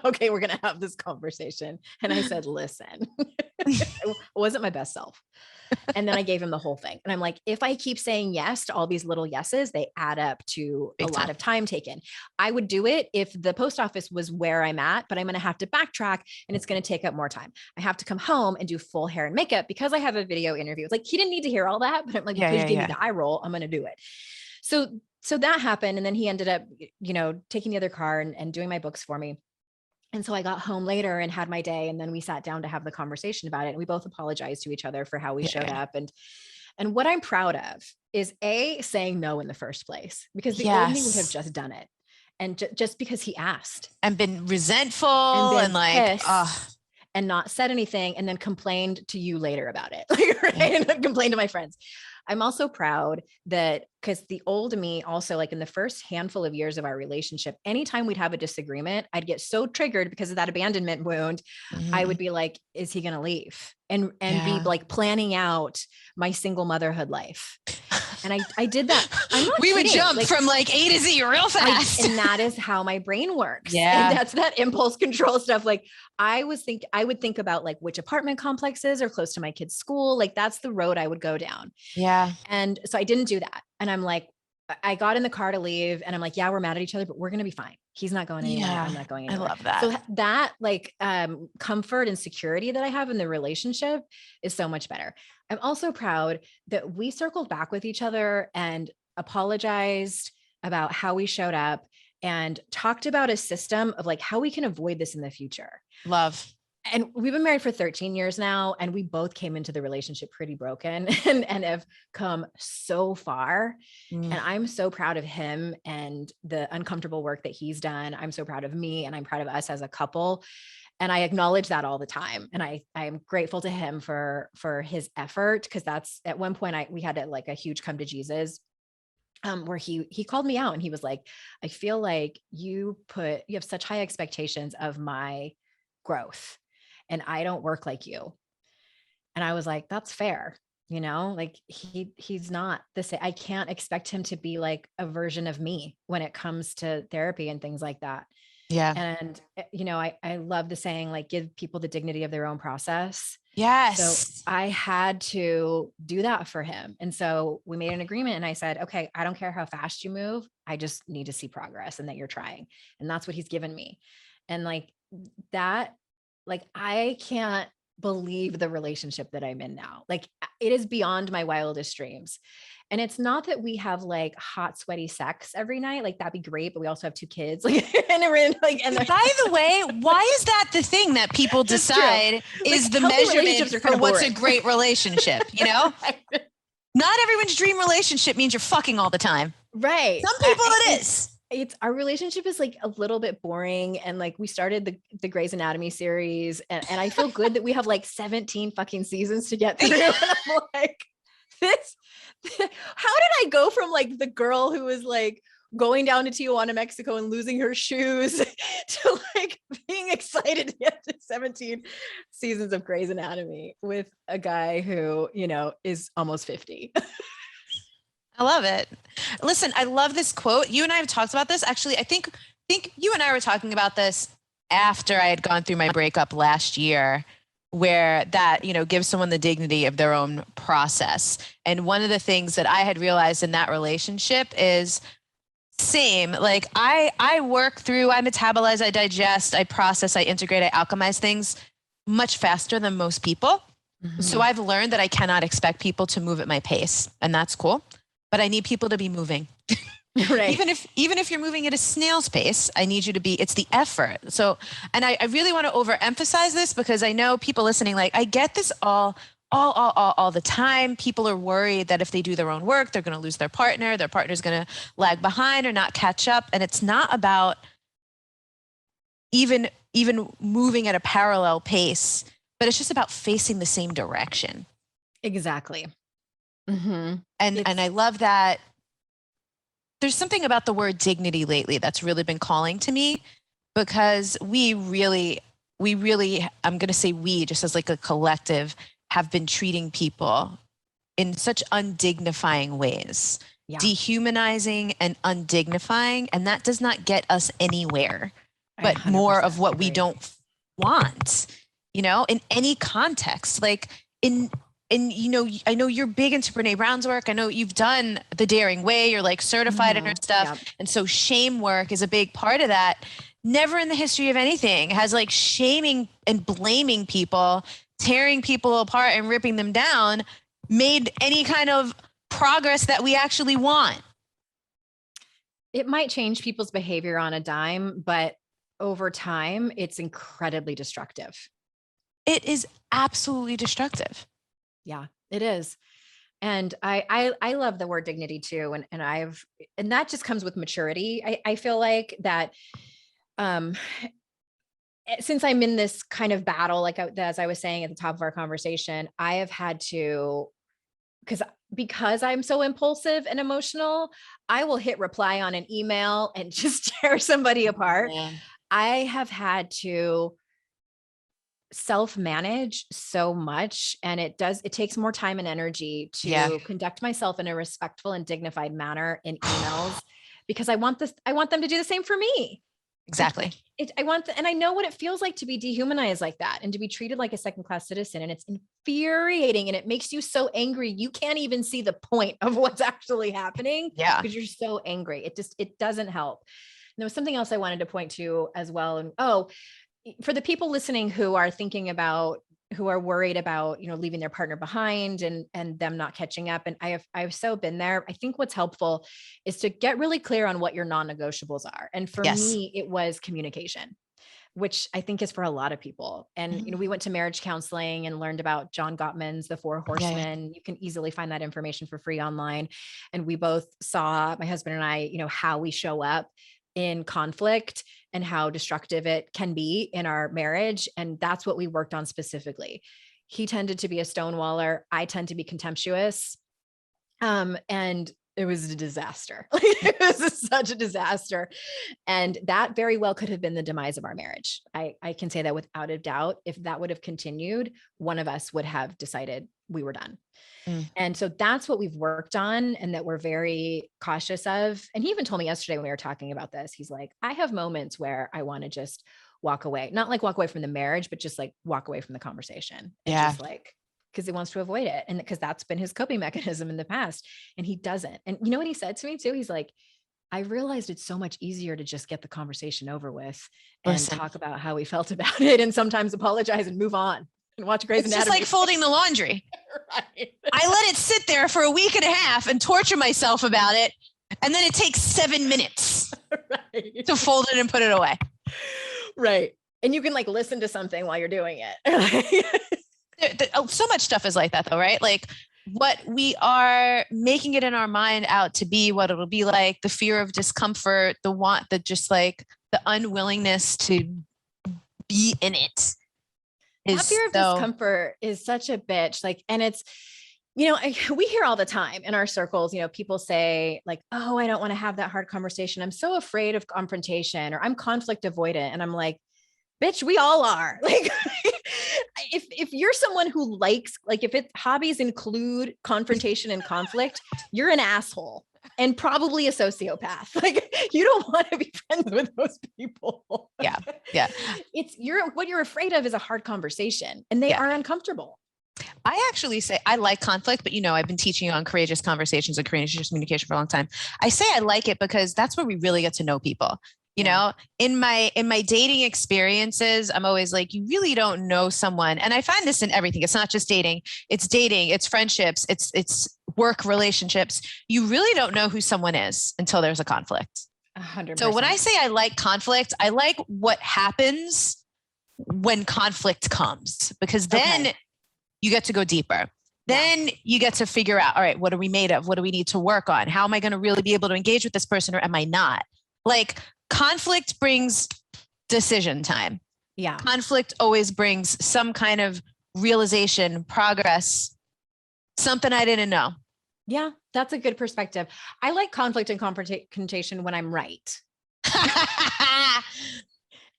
okay, we're going to have this conversation. And I said, listen, I wasn't my best self. And then I gave him the whole thing. And I'm like, if I keep saying yes to all these little yeses, they add up to a lot of time taken. I would do it if the post office was where I'm at, but I'm going to have to backtrack and it's going to take up more time. I have to come home and do full hair and makeup because I have a video interview. It's like, he didn't need to hear all that, but I'm like, because you gave me the eye roll, I'm going to do it. So that happened. And then he ended up, taking the other car and doing my books for me. And so I got home later and had my day. And then we sat down to have the conversation about it. And we both apologized to each other for how we showed up. And what I'm proud of is saying no in the first place, because the old me would have just done it. And just because he asked and been resentful and like, and not said anything, and then complained to you later about it. And complained to my friends. I'm also proud that, because the old me also, like in the first handful of years of our relationship, anytime we'd have a disagreement, I'd get so triggered because of that abandonment wound. I would be like, is he going to leave? And be like planning out my single motherhood life. And I did that. We would jump from like A to Z real fast. And that is how my brain works. Yeah. And that's that impulse control stuff. Like I would think about like which apartment complexes are close to my kid's school. Like that's the road I would go down. Yeah. And so I didn't do that. And I'm like, I got in the car to leave and I'm like, yeah, we're mad at each other, but we're going to be fine. He's not going anywhere. I'm not going anywhere. I love that. So that like comfort and security that I have in the relationship is so much better. I'm also proud that we circled back with each other and apologized about how we showed up and talked about a system of like how we can avoid this in the future. Love. And we've been married for 13 years now, and we both came into the relationship pretty broken and have come so far. And I'm so proud of him and the uncomfortable work that he's done. I'm so proud of me, and I'm proud of us as a couple. And I acknowledge that all the time. And I'm grateful to him for his effort, because that's at one point we had like a huge come to Jesus where he called me out and he was like, I feel like you have such high expectations of my growth, and I don't work like you. And I was like, that's fair. Like he's not the same. I can't expect him to be like a version of me when it comes to therapy and things like that. Yeah. And, I love the saying, like, give people the dignity of their own process. Yes. So I had to do that for him. And so we made an agreement, and I said, okay, I don't care how fast you move. I just need to see progress and that you're trying. And that's what he's given me. And like that, like, I can't believe the relationship that I'm in now. Like it is beyond my wildest dreams. And it's not that we have like hot, sweaty sex every night. Like that'd be great, but we also have 2 kids. Like, and by the way, why is that the thing that people decide is like, the measurement for what's a great relationship? Not everyone's dream relationship means you're fucking all the time. Right. Some people it is. It's our relationship is like a little bit boring. And like we started the Grey's Anatomy series, and I feel good that we have like 17 fucking seasons to get through. And I'm like, how did I go from like the girl who was like going down to Tijuana, Mexico and losing her shoes to like being excited to get to 17 seasons of Grey's Anatomy with a guy who, is almost 50. I love it. Listen, I love this quote. You and I have talked about this. Actually, I think you and I were talking about this after I had gone through my breakup last year, where that, gives someone the dignity of their own process. And one of the things that I had realized in that relationship is same, like I work through, I metabolize, I digest, I process, I integrate, I alchemize things much faster than most people. Mm-hmm. So I've learned that I cannot expect people to move at my pace, and that's cool. But I need people to be moving. Right. Even if you're moving at a snail's pace, I need you to be, it's the effort. So, and I really want to overemphasize this, because I know people listening, like, I get this all the time. People are worried that if they do their own work, they're going to lose their partner's going to lag behind or not catch up. And it's not about even moving at a parallel pace, but it's just about facing the same direction. Exactly. Mm-hmm. And I love that. There's something about the word dignity lately that's really been calling to me, because we really, I'm going to say we, just as like a collective, have been treating people in such undignifying ways. dehumanizing and undignifying. And that does not get us anywhere, but more of what we don't want, in any context. Like in, I know you're big into Brene Brown's work. I know you've done the Daring Way. You're like certified in her stuff. Yep. And so shame work is a big part of that. Never in the history of anything has like shaming and blaming people, tearing people apart and ripping them down made any kind of progress that we actually want. It might change people's behavior on a dime, but over time, it's incredibly destructive. It is absolutely destructive. Yeah, it is. And I love the word dignity too. And that just comes with maturity. I feel like that, since I'm in this kind of battle, like as I was saying at the top of our conversation, I have had to, because I'm so impulsive and emotional, I will hit reply on an email and just tear somebody apart. Yeah. I have had to self-manage so much, and it takes more time and energy to conduct myself in a respectful and dignified manner in emails, because I want them to do the same for me. Exactly. And I know what it feels like to be dehumanized like that and to be treated like a second-class citizen. And it's infuriating, and it makes you so angry. You can't even see the point of what's actually happening. Yeah. Because you're so angry. It doesn't help. And there was something else I wanted to point to as well. And for the people listening who are worried about, leaving their partner behind and them not catching up. And I've so been there. I think what's helpful is to get really clear on what your non-negotiables are. And for me, it was communication, which I think is for a lot of people. And, we went to marriage counseling and learned about John Gottman's The Four Horsemen. Yeah. You can easily find that information for free online. And we both saw, my husband and I, how we show up in conflict and how destructive it can be in our marriage. And that's what we worked on specifically. He tended to be a stonewaller. I tend to be contemptuous. And it was a disaster. It was such a disaster. And that very well could have been the demise of our marriage. I can say that without a doubt. If that would have continued, one of us would have decided we were done. And so that's what we've worked on and that we're very cautious of. And he even told me yesterday when we were talking about this, he's like, I have moments where I want to just walk away, not like walk away from the marriage, but just like walk away from the conversation. And just like, because he wants to avoid it. And because that's been his coping mechanism in the past. And he doesn't. And you know what he said to me too? He's like, I realized it's so much easier to just get the conversation over with and talk about how we felt about it and sometimes apologize and move on. And watch Grey's Anatomy. It's just like folding the laundry. Right. I let it sit there for a week and a half and torture myself about it. And then it takes 7 minutes to fold it and put it away. Right. And you can like listen to something while you're doing it. So much stuff is like that though, right? Like what we are making it in our mind out to be, what it'll be like, the fear of discomfort, the want, the just like the unwillingness to be in it. That fear of discomfort is such a bitch. Like, and it's, we hear all the time in our circles, people say like, oh, I don't want to have that hard conversation. I'm so afraid of confrontation, or I'm conflict avoidant. And I'm like, bitch, we all are. Like, if you're someone who likes, like, if hobbies include confrontation and conflict, you're an asshole. And probably a sociopath. Like, you don't want to be friends with those people. Yeah. Yeah. What you're afraid of is a hard conversation, and they are uncomfortable. I actually say I like conflict, but I've been teaching on courageous conversations and courageous communication for a long time. I say I like it because that's where we really get to know people. In my dating experiences, I'm always like, you really don't know someone. And I find this in everything. It's not just dating, it's friendships, it's work relationships. You really don't know who someone is until there's a conflict. 100%. So when I say I like conflict, I like what happens when conflict comes, because then you get to go deeper. Then you get to figure out, all right, what are we made of? What do we need to work on? How am I going to really be able to engage with this person, or am I not? Like, conflict brings decision time. Yeah. Conflict always brings some kind of realization, progress, something I didn't know. Yeah, that's a good perspective. I like conflict and confrontation when I'm right.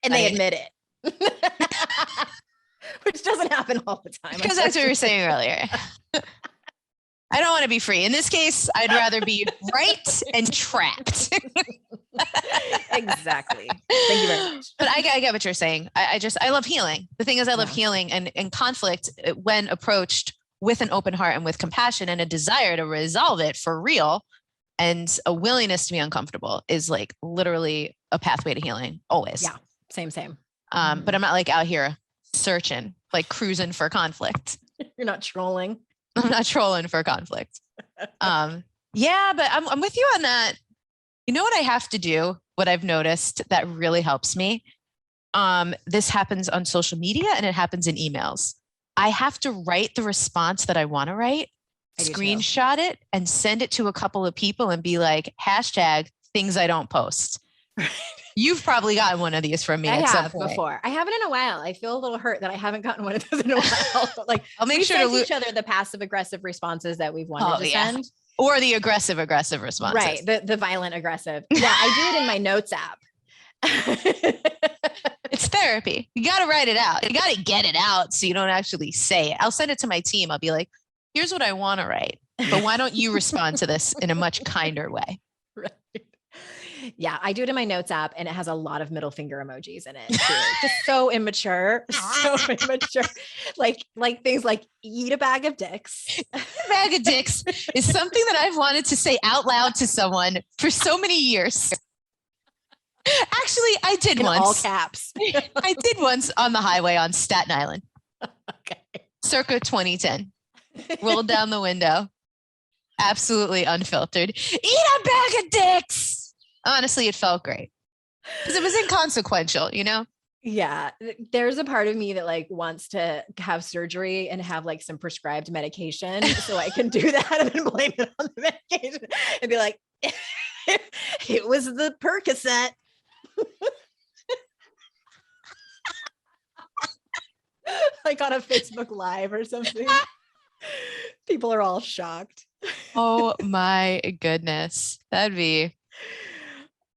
And they admit it. Which doesn't happen all the time. Because that's what you were saying earlier. I don't want to be free. In this case, I'd rather be right and trapped. Exactly. Thank you very much. But I get what you're saying. I love healing. The thing is, I love healing and conflict when approached with an open heart and with compassion and a desire to resolve it for real. And a willingness to be uncomfortable is like literally a pathway to healing always. Yeah. Same. But I'm not like out here searching, like cruising for conflict. You're not trolling. I'm not trolling for conflict. Yeah, but I'm with you on that. You know what I have to do? What I've noticed that really helps me. This happens on social media and it happens in emails. I have to write the response that I want to write, screenshot it, and send it to a couple of people and be like, #things I don't post. You've probably gotten one of these from me. I at have some point. before. I haven't in a while. I feel a little hurt that I haven't gotten one of those in a while. Like I'll make sure to each other the passive aggressive responses that we've wanted to send. Or the aggressive responses. Right. The violent aggressive. Yeah. I do it in my notes app. It's therapy. You got to write it out. You got to get it out so you don't actually say it. I'll send it to my team. I'll be like, here's what I want to write, but why don't you respond to this in a much kinder way? Right. Yeah, I do it in my notes app and it has a lot of middle finger emojis in it too. Just so immature, Like things like eat a bag of dicks. A bag of dicks is something that I've wanted to say out loud to someone for so many years. Actually, I did once. All caps. I did once on the highway on Staten Island. Okay. Circa 2010. Rolled down the window. Absolutely unfiltered. Eat a bag of dicks. Honestly, it felt great because it was inconsequential, you know? Yeah. There's a part of me that like wants to have surgery and have like some prescribed medication so I can do that and then blame it on the medication and be like, it was the Percocet. Like on a Facebook Live or something. People are all shocked. Oh my goodness. That'd be,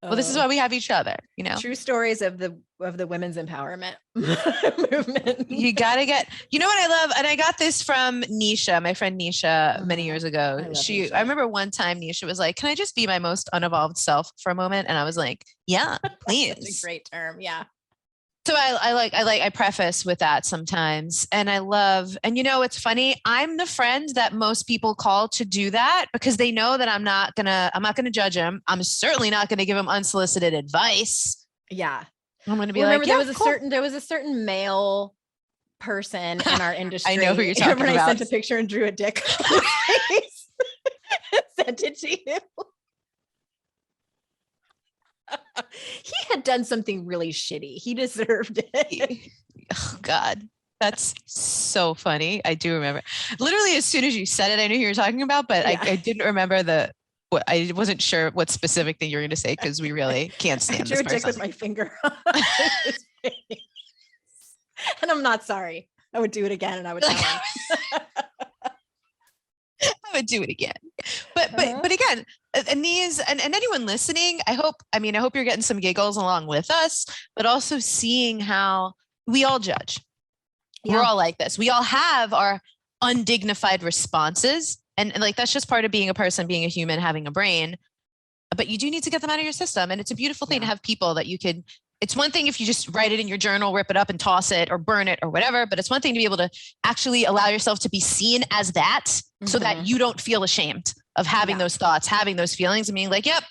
well, this is why we have each other, you know? True stories of the women's empowerment movement. You got to get, you know what I love? And I got this from Nisha, my friend Nisha, many years ago. I remember one time Nisha was like, can I just be my most unevolved self for a moment? And I was like, yeah, please. That's a great term. Yeah. So I preface with that sometimes. And I love, and you know, it's funny. I'm the friend that most people call to do that because they know that I'm not gonna judge them. I'm certainly not going to give them unsolicited advice. Yeah. I'm going to be there was a certain male person in our industry. I know who you're talking about. I sent a picture and drew a dick on his face. Sent it to you. He had done something really shitty. He deserved it. Oh God, that's so funny. I do remember. Literally, as soon as you said it, I knew who you were talking about, but yeah. I didn't remember I wasn't sure what specific thing you were going to say because we really can't stand this person. I drew a dick with my finger on his face. And I'm not sorry. I would do it again and I would tell him. I would do it again. But again, and anyone listening, I hope you're getting some giggles along with us, but also seeing how we all judge. Yeah. We're all like this. We all have our undignified responses. And like, that's just part of being a person, being a human, having a brain, but you do need to get them out of your system. And it's a beautiful thing to have people that you can. It's one thing if you just write it in your journal, rip it up and toss it or burn it or whatever, but it's one thing to be able to actually allow yourself to be seen as that so that you don't feel ashamed of having those thoughts, having those feelings and being like, yep,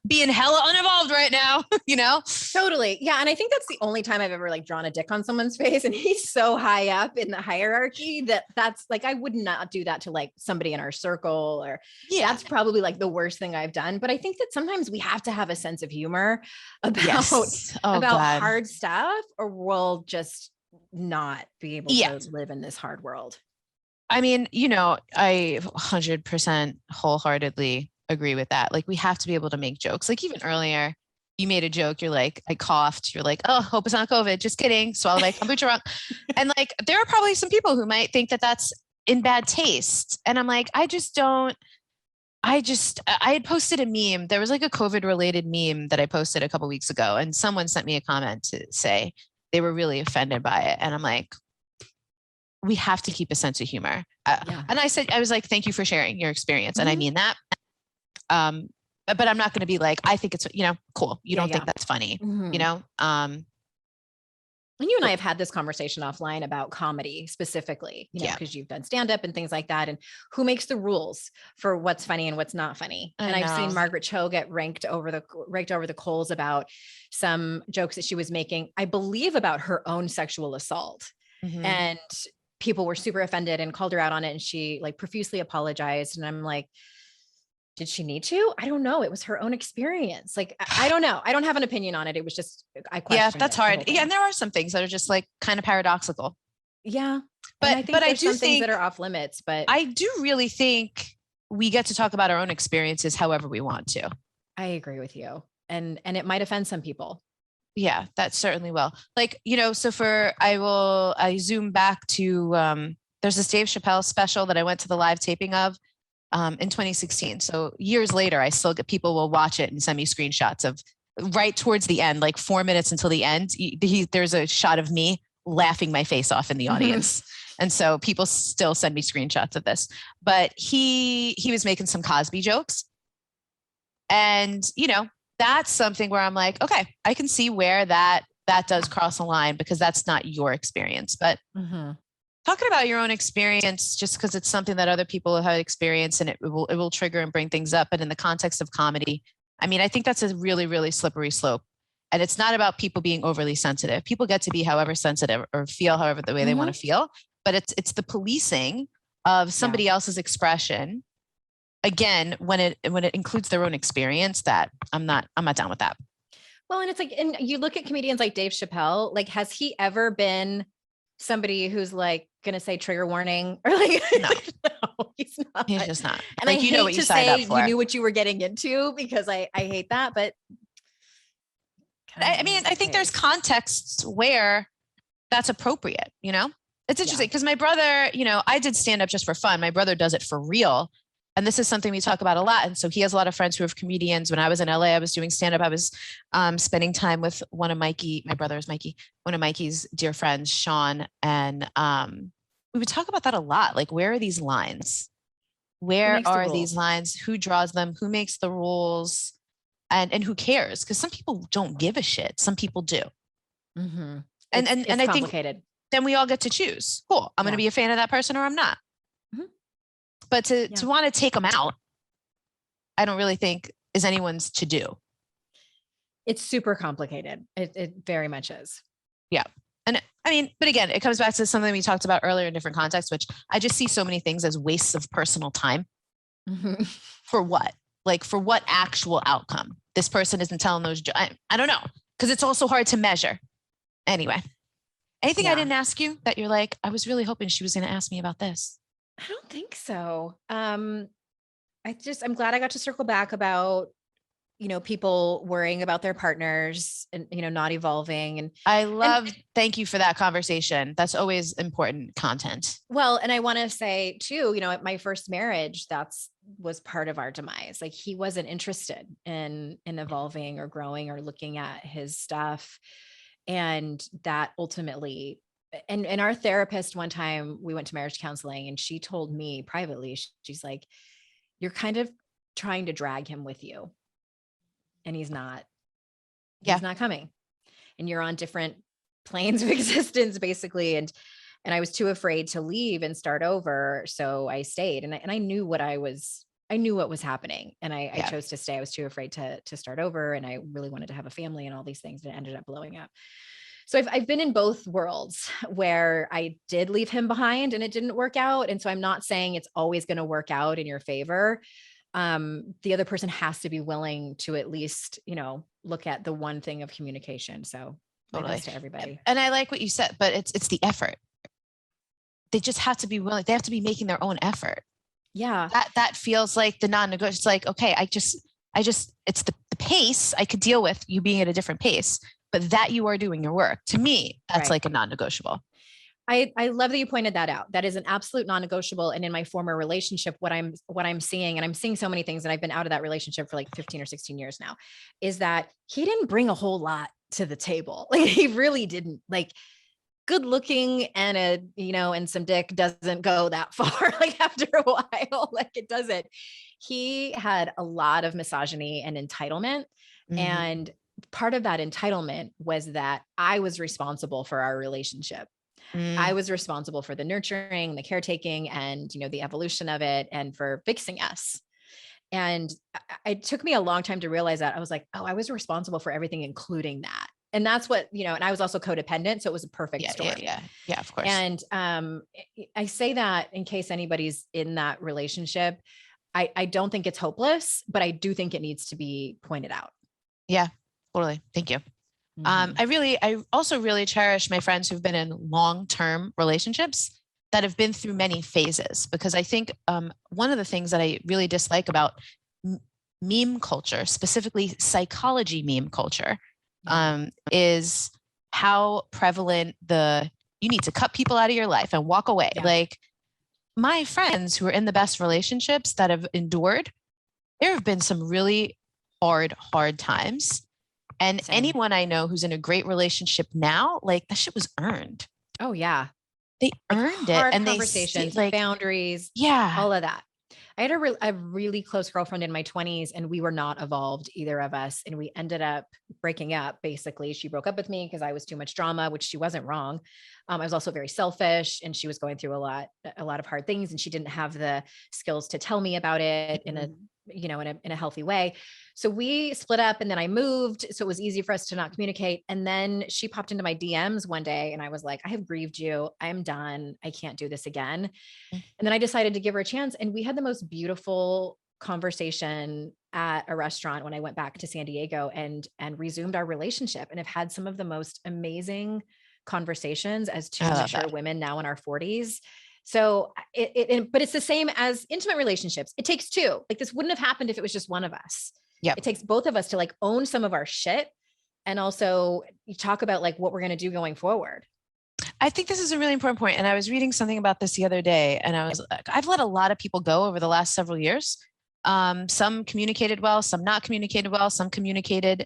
being hella unevolved right now, you know? Totally. Yeah. And I think that's the only time I've ever like drawn a dick on someone's face. And he's so high up in the hierarchy that's like, I would not do that to like somebody in our circle or that's probably like the worst thing I've done. But I think that sometimes we have to have a sense of humor about hard stuff or we'll just not be able to live in this hard world. I mean, you know, I 100% wholeheartedly agree with that. Like we have to be able to make jokes. Like even earlier, you made a joke. You're like, I coughed. You're like, oh, hope it's not COVID. Just kidding. Swallow my kombucha wrong. And like, there are probably some people who might think that that's in bad taste. And I'm like, I had posted a meme. There was like a COVID related meme that I posted a couple weeks ago. And someone sent me a comment to say they were really offended by it. And I'm like, we have to keep a sense of humor. And I was like, thank you for sharing your experience. And I mean that. But I'm not going to be like, I think it's, cool. You don't think that's funny, And you and I have had this conversation offline about comedy specifically, because you've done stand-up and things like that. And who makes the rules for what's funny and what's not funny. And I've seen Margaret Cho get raked over the coals about some jokes that she was making, I believe, about her own sexual assault. And people were super offended and called her out on it. And she like profusely apologized. And I'm like, did she need to? I don't know. It was her own experience. Like, I don't know. I don't have an opinion on it. It was just, I questioned it. Yeah, that's hard. Yeah. And there are some things that are just like kind of paradoxical. Yeah. But I do think things that are off limits, but I do really think we get to talk about our own experiences however we want to. I agree with you. And it might offend some people. Yeah, that certainly will. Like, I zoom back to, there's this Dave Chappelle special that I went to the live taping of in 2016. So years later, I still get people will watch it and send me screenshots of right towards the end, like 4 minutes until the end. There's a shot of me laughing my face off in the audience. And so people still send me screenshots of this, but he was making some Cosby jokes. And, that's something where I'm like, okay, I can see where that does cross a line because that's not your experience, but talking about your own experience, just because it's something that other people have experienced and it will trigger and bring things up. But in the context of comedy, I mean, I think that's a really, really slippery slope. And it's not about people being overly sensitive. People get to be however sensitive or feel however the way they want to feel. But it's the policing of somebody else's expression. Again, when it includes their own experience, that I'm not down with that. Well, and it's like, and you look at comedians like Dave Chappelle, like, has he ever been somebody who's like going to say trigger warning or like, no, he's not. He's just not. And like, I you hate know what you to signed say up for. You knew what you were getting into because I hate that, but I mean, I think there's contexts where that's appropriate, It's interesting because my brother, I did stand up just for fun. My brother does it for real. And this is something we talk about a lot. And so he has a lot of friends who are comedians. When I was in LA, I was doing stand-up. I was spending time with one of Mikey, my brother is Mikey, one of Mikey's dear friends, Sean. And we would talk about that a lot. Like, where are these lines? Where are these lines? Who draws them? Who makes the rules? And who cares? Because some people don't give a shit. Some people do. Mm-hmm. And I think then we all get to choose. Cool. I'm going to be a fan of that person or I'm not. But to want to take them out, I don't really think is anyone's to do. It's super complicated. It very much is. Yeah. And I mean, but again, it comes back to something we talked about earlier in different contexts, which I just see so many things as wastes of personal time. For what? Like, for what actual outcome? This person isn't telling those. I don't know. Because it's also hard to measure. Anyway, anything I didn't ask you that you're like, I was really hoping she was going to ask me about this? I don't think so. I'm glad I got to circle back about, people worrying about their partners and, not evolving. And thank you for that conversation. That's always important content. Well, and I want to say too, at my first marriage, was part of our demise. Like, he wasn't interested in evolving or growing or looking at his stuff. And that ultimately, and our therapist, one time we went to marriage counseling and she told me privately, she's like, you're kind of trying to drag him with you. And he's not coming. And you're on different planes of existence, basically. And I was too afraid to leave and start over. So I stayed and I knew what was happening. And I chose to stay. I was too afraid to start over. And I really wanted to have a family and all these things, and it ended up blowing up. So I've been in both worlds where I did leave him behind and it didn't work out. And so I'm not saying it's always going to work out in your favor. The other person has to be willing to at least, look at the one thing of communication. So totally. To everybody. And I like what you said, but it's the effort. They just have to be willing. They have to be making their own effort. Yeah. That feels like the non-negotiable. It's like, okay, it's the pace I could deal with you being at a different pace, but that you are doing your work. To me, that's like a non-negotiable. I love that you pointed that out. That is an absolute non-negotiable. And in my former relationship, what I'm seeing, and I'm seeing so many things, and I've been out of that relationship for like 15 or 16 years now, is that he didn't bring a whole lot to the table. Like, he really didn't. Like, good looking and and some dick doesn't go that far. Like after a while, like it doesn't. He had a lot of misogyny and entitlement. Mhm. And part of that entitlement was that I was responsible for our relationship. I was responsible for the nurturing, the caretaking, and, the evolution of it, and for fixing us. And it took me a long time to realize that. I was like, oh, I was responsible for everything, including that. And that's what, and I was also codependent. So it was a perfect storm. Yeah, of course. And I say that in case anybody's in that relationship. I don't think it's hopeless, but I do think it needs to be pointed out. Yeah, totally. Thank you. Mhm. I also really cherish my friends who've been in long-term relationships that have been through many phases, because I think one of the things that I really dislike about meme culture, specifically psychology meme culture, is how prevalent you need to cut people out of your life and walk away. Yeah. Like my friends who are in the best relationships that have endured, there have been some really hard times. And Same. anyone I know who's in a great relationship now, like that shit was earned. Oh yeah. They earned it. Hard And conversations, boundaries, yeah, all of that. I had a really close girlfriend in my 20s, and we were not evolved, either of us. And we ended up breaking up. Basically, she broke up with me because I was too much drama, which she wasn't wrong. I was also very selfish, and she was going through a lot of hard things, and she didn't have the skills to tell me about it in a healthy way. So we split up, and then I moved. So it was easy for us to not communicate. And then she popped into my DMs one day, and I was like, I have grieved you. I'm done. I can't do this again. And then I decided to give her a chance. And we had the most beautiful conversation at a restaurant when I went back to San Diego and resumed our relationship, and have had some of the most amazing conversations as two mature women now in our 40s. So but it's the same as intimate relationships. It takes two. Like this wouldn't have happened if it was just one of us. Yep. It takes both of us to like own some of our shit, and also talk about like what we're going to do going forward. I think this is a really important point. And I was reading something about this the other day, and I was like, I've let a lot of people go over the last several years. Some communicated well, some not communicated well, some communicated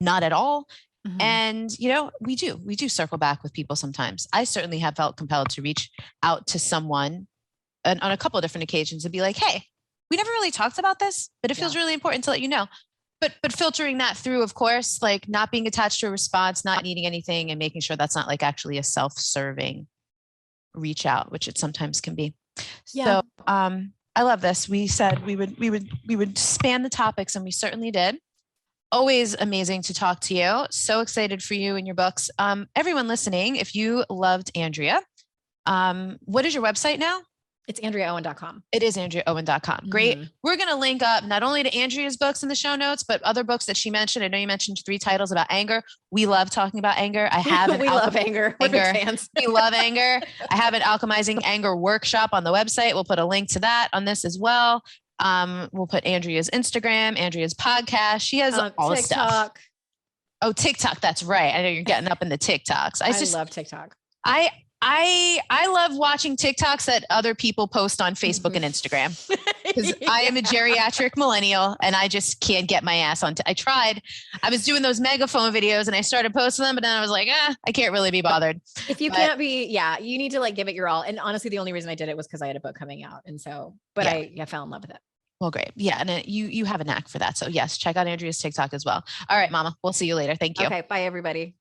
not at all. Mhm. And, we do circle back with people sometimes. I certainly have felt compelled to reach out to someone on a couple of different occasions and be like, hey, we never really talked about this, but it feels really important to let you know. But filtering that through, of course, like not being attached to a response, not needing anything, and making sure that's not like actually a self-serving reach out, which it sometimes can be. Yeah. So I love this. We said we would span the topics, and we certainly did. Always amazing to talk to you. So excited for you and your books. Everyone listening, if you loved Andrea, what is your website now? It's AndreaOwen.com. It is AndreaOwen.com. Great. Mhm. We're going to link up not only to Andrea's books in the show notes, but other books that she mentioned. I know you mentioned 3 titles about anger. We love talking about anger. I have We love anger. We're big fans. We love anger. I have an Alchemizing Anger workshop on the website. We'll put a link to that on this as well. We'll put Andrea's Instagram, Andrea's podcast. She has all the stuff. Oh, TikTok. That's right. I know you're getting up in the TikToks. I love TikTok. I love watching TikToks that other people post on Facebook and Instagram, because I am a geriatric millennial and I just can't get my ass on. I tried. I was doing those megaphone videos and I started posting them, but then I was like, I can't really be bothered. If you can't be, you need to like give it your all. And honestly, the only reason I did it was because I had a book coming out. And so, but I fell in love with it. Well, great. Yeah. And you have a knack for that. So yes, check out Andrea's TikTok as well. All right, Mama, we'll see you later. Thank you. Okay. Bye, everybody.